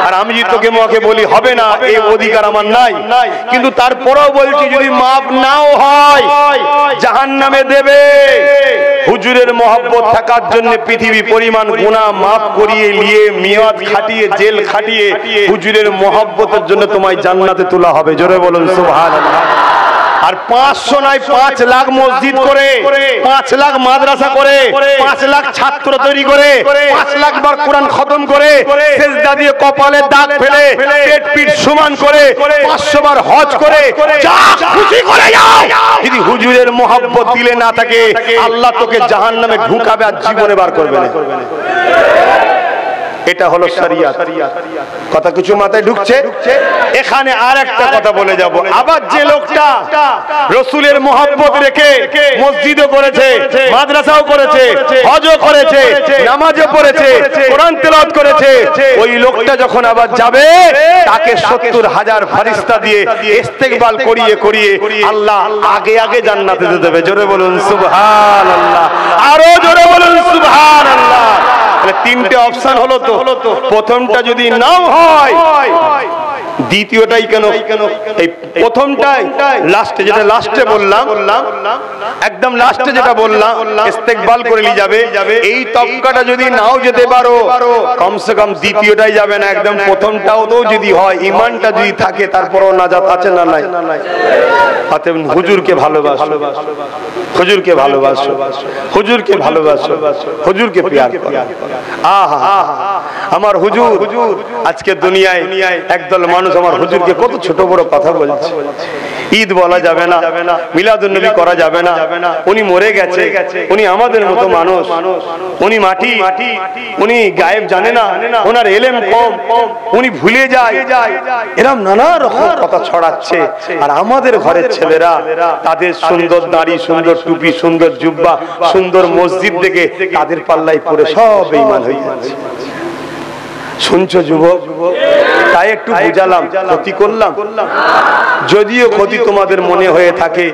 আর আমি যদি তোকে মুখে বলি হবে না, এই অধিকার আমার নাই, কিন্তু তারপরেও বলছি যদি মাফ নাও হয় জাহান্নামে দেবে। হুজুরের মহব্বত থাকার জন্য পৃথিবী পরিমাণ গুনাহ মাফ করিয়ে নিয়ে মিয়াদ খাটিয়ে জেল খাটিয়ে হুজুরের মহব্বতের জন্য তোমায় জান্নাতে তোলা হবে। জোরে বলুন সুবহানাল্লাহ। আর 500 নয় 5 লাখ মসজিদ করে, 5 লাখ মাদ্রাসা করে, 5 লাখ ছাত্র তৈরি করে, 5 লাখ বার কোরআন খতম করে, সিজদা দিয়ে কপালে দাগ ফেলে পেট পিঠ সমান করে 500 বার হজ করে, যা খুশি করে যাও, যদি হুজুরের মহব্বত দিলে না থাকে আল্লাহ তোকে জাহান্নামে ঢুকাবে আর জীবনে বার করবে না। এটা হলো শরিয়ত। কথা কিছু মাথায় ঢুকছে? এখানে আর একটা কথা বলে যাব। আবার যে লোকটা রাসূলের মহব্বত রেখে মসজিদও করেছে, মাদ্রাসাও করেছে, হজও করেছে, নামাজও পড়েছে, কোরআন তেলাওয়াত করেছে, ওই লোকটা যখন আবার যাবে তাকে 70,000 ফেরেশতা দিয়ে ইস্তেকবাল করিয়ে করিয়ে আল্লাহ আগে আগে জান্নাতে দিয়ে দেবে। জোরে বলুন সুবহানাল্লাহ, আরো জোরে বলুন সুবহানাল্লাহ। তিনটে অপশন হলো তো, প্রথমটা যদি নাও হয় দ্বিতীয়টাই কেন, এই প্রথমটাই লাস্টে, যেটা লাস্টে বললাম, একদম লাস্টে যেটা বললাম ইস্তেকবাল করে নিয়ে যাবে, এই তবকাটা যদি নাও যেতে পারো কমসে কম দ্বিতীয়টাই যাবে না, একদম প্রথমটাও তো যদি হয়, ইমানটা যদি থাকে তারপরও নাজাত আছে না নাই? অতএব হুজুরকে ভালোবাসো, হুজুরকে ভালোবাসো, হুজুরকে ভালোবাসো, হুজুরকে প্যার করো। আহা, আমার হুজুর আজকে দুনিয়ায় একদল মানুষ আমার হুজুরকে কত ছোট বড় কথা বলছে। ঈদ বলা যাবে না, মিলাদুন নবী করা যাবে না, উনি মরে গেছে, উনি আমাদের মতো মানুষ, উনি মাটি, উনি গায়েব জানে না, ওনার এলেম কম, উনি ভুলে যায়, এরকম নানা রকম কথা ছড়াচ্ছে। আর আমাদের ঘরের ছেলেরা তাদের সুন্দর দাড়ি, সুন্দর টুপি, সুন্দর জুব্বা, সুন্দর মসজিদ দেখে তাদের পাল্লায় পড়ে সব বেঈমান হয়ে যাচ্ছে। শুনছো যুবক? তাই একটু বুঝালাম, ক্ষতি করলাম? যদিও ক্ষতি তোমাদের মনে হয়ে থাকে,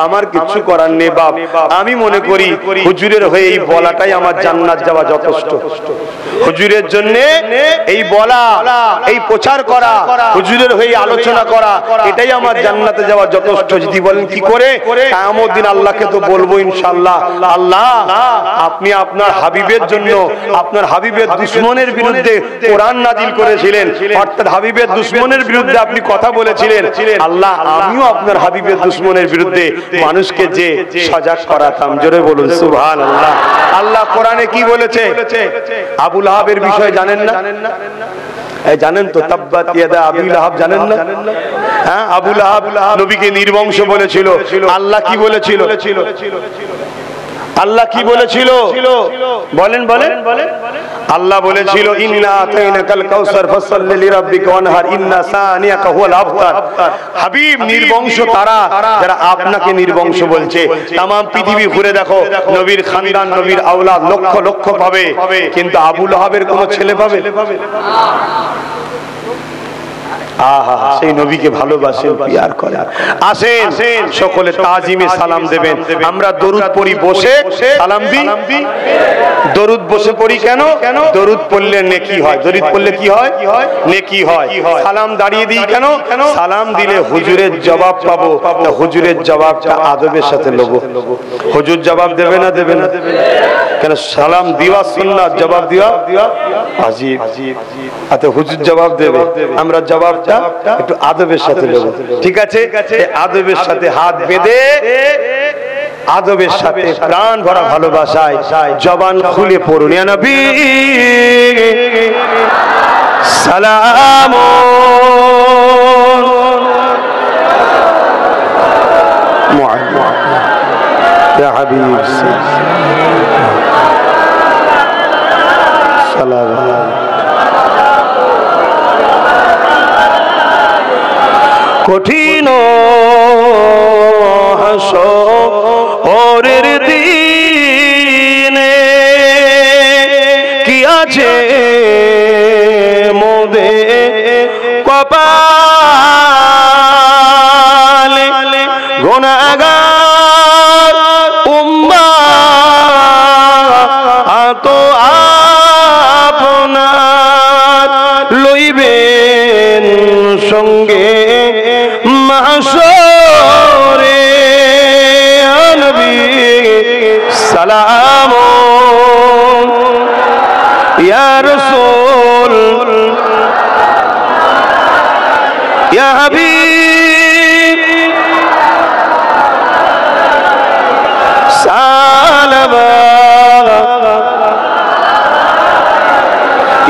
আমার কিছু করার নেই বাপ। আমি মনে করি হুজুরের হয়ে এই বলাটাই আমার জান্নাত যাওয়া যথেষ্ট। হুজুরের জন্য এই বলা, এই প্রচার করা, হুজুরের হয়ে আলোচনা করা, এটাই আমার জান্নাতে যাওয়া যথেষ্ট। যদি বলেন কি করে, কিয়ামত দিন আল্লাহকে তো বলবো ইনশাআল্লাহ, আল্লাহ আপনি আপনার হাবিবের জন্য, আপনার হাবিবের দুশমনের বিরুদ্ধে কোরআন নাজিল করেছিলেন, অর্থাৎ হাবিবের দুশমনের বিরুদ্ধে আপনি কথা বলেছিলেন। আল্লাহ আমিও আপনার হাবিবের দুশমনের বিরুদ্ধে মানুষকে যে সজাগ করাতাম। জোরে বলুন সুবহানাল্লাহ। আল্লাহ কোরআনে কি বলেছে? আবু লাহাবের বিষয়ে জানেন না? জানেন তো, তাব্বাত ইয়াদা আবি লাহাব, জানেন না? হ্যাঁ, আবু লাহাব নবীকে নির্বংশ বলেছিল। আল্লাহ কি বলেছিল? আল্লাহ কি বলেছিল? বলেন বলেন। আল্লাহ বলেছিল ইন্না আতাইনাকাল কাউসার ফাসাল্লি লিরাব্বিকা ওয়ানহার ইন্না সানিয়াকা হুয়াল আবতার। হাবিব নির্বংশ তারা যারা আপনাকে নির্বংশ বলছে। तमाम পৃথিবী ঘুরে দেখো, নবীর খানদান, নবীর আওলাদ লক্ষ লক্ষ পাবে, কিন্তু আবু লাহাবের কোনো ছেলে পাবে? আহা সেই নবীকে ভালোবাসেন, পিয়ার করেন। আসেন সকলে তাজিমে সালাম দেবেন। আমরা দরুদ পড়ি বসে, সালাম দিই। দরুদ বসে পড়ি কেন? দরুদ পড়লে নেকি হয়। দরুদ পড়লে কি হয়? নেকি হয়। সালাম দাঁড়িয়ে দিই কেন? সালাম দিলে হুজুরের জবাব পাবো। হুজুরের জবাবটা আদবের সাথে নেব। হুজুর জবাব দেবে না? দেবে না কেন? সালাম দিওয়া সুন্নাত, জবাব দিওয়া ওয়াজিব। আচ্ছা হুজুর জবাব দেবে, আমরা জবাবটা একটু আদবের সাথে নেব। ঠিক আছে? আদবের সাথে হাত বেঁধে, আদবের সাথে প্রাণ ভরা ভালোবাসায় জবান খুলে পড়ুন, ইয়া নবী সালাম ইয়া হাবিব সালাম। কঠিন হাসরের দিনে কি আছে মোদের কপালে, গুনাহগার উম্মাত তো আপনার লইবেন সঙ্গে মাহশরে, নবী সালাম ইয়া রাসূল ইয়া হাবিব সালাম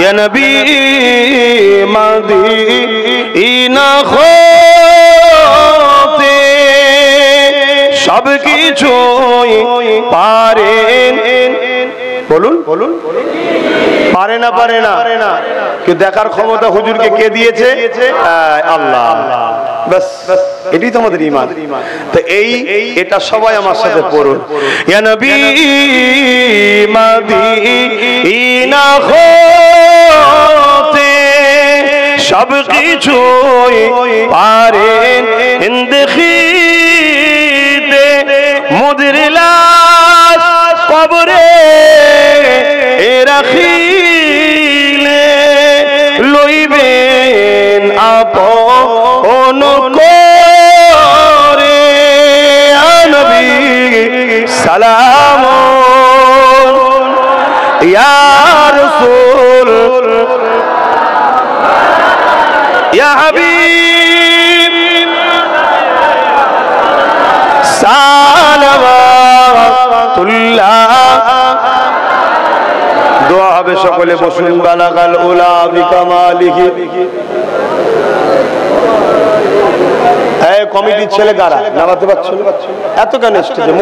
ইয়া নবী মদিনা হতে সব কিছু পারেন। বলুন বলুন, পারে না? পারে না কি দেখার ক্ষমতা হুজুরকে কে দিয়েছে? আল্লাহ। বাস এটাই তো আমাদের ঈমান। তো এটা সবাই আমার সাথে পড়ুন, ইয়া নবী মদিনা হতে সব কিছু পারেন, দেখিতে মোদের লাশ কবরে রাখিলে লইবেন আপন করে, নবী সালাম ইয়া রাসূল ইয়া হাবিব সালাওয়াতুল্লাহ। দোয়া হবে, সকলে বসুন। বালাগাল উলা বিকামালিহি। এই কমিটির ছেলে কারা নামাতে পারছো? এত কেন স্টেজে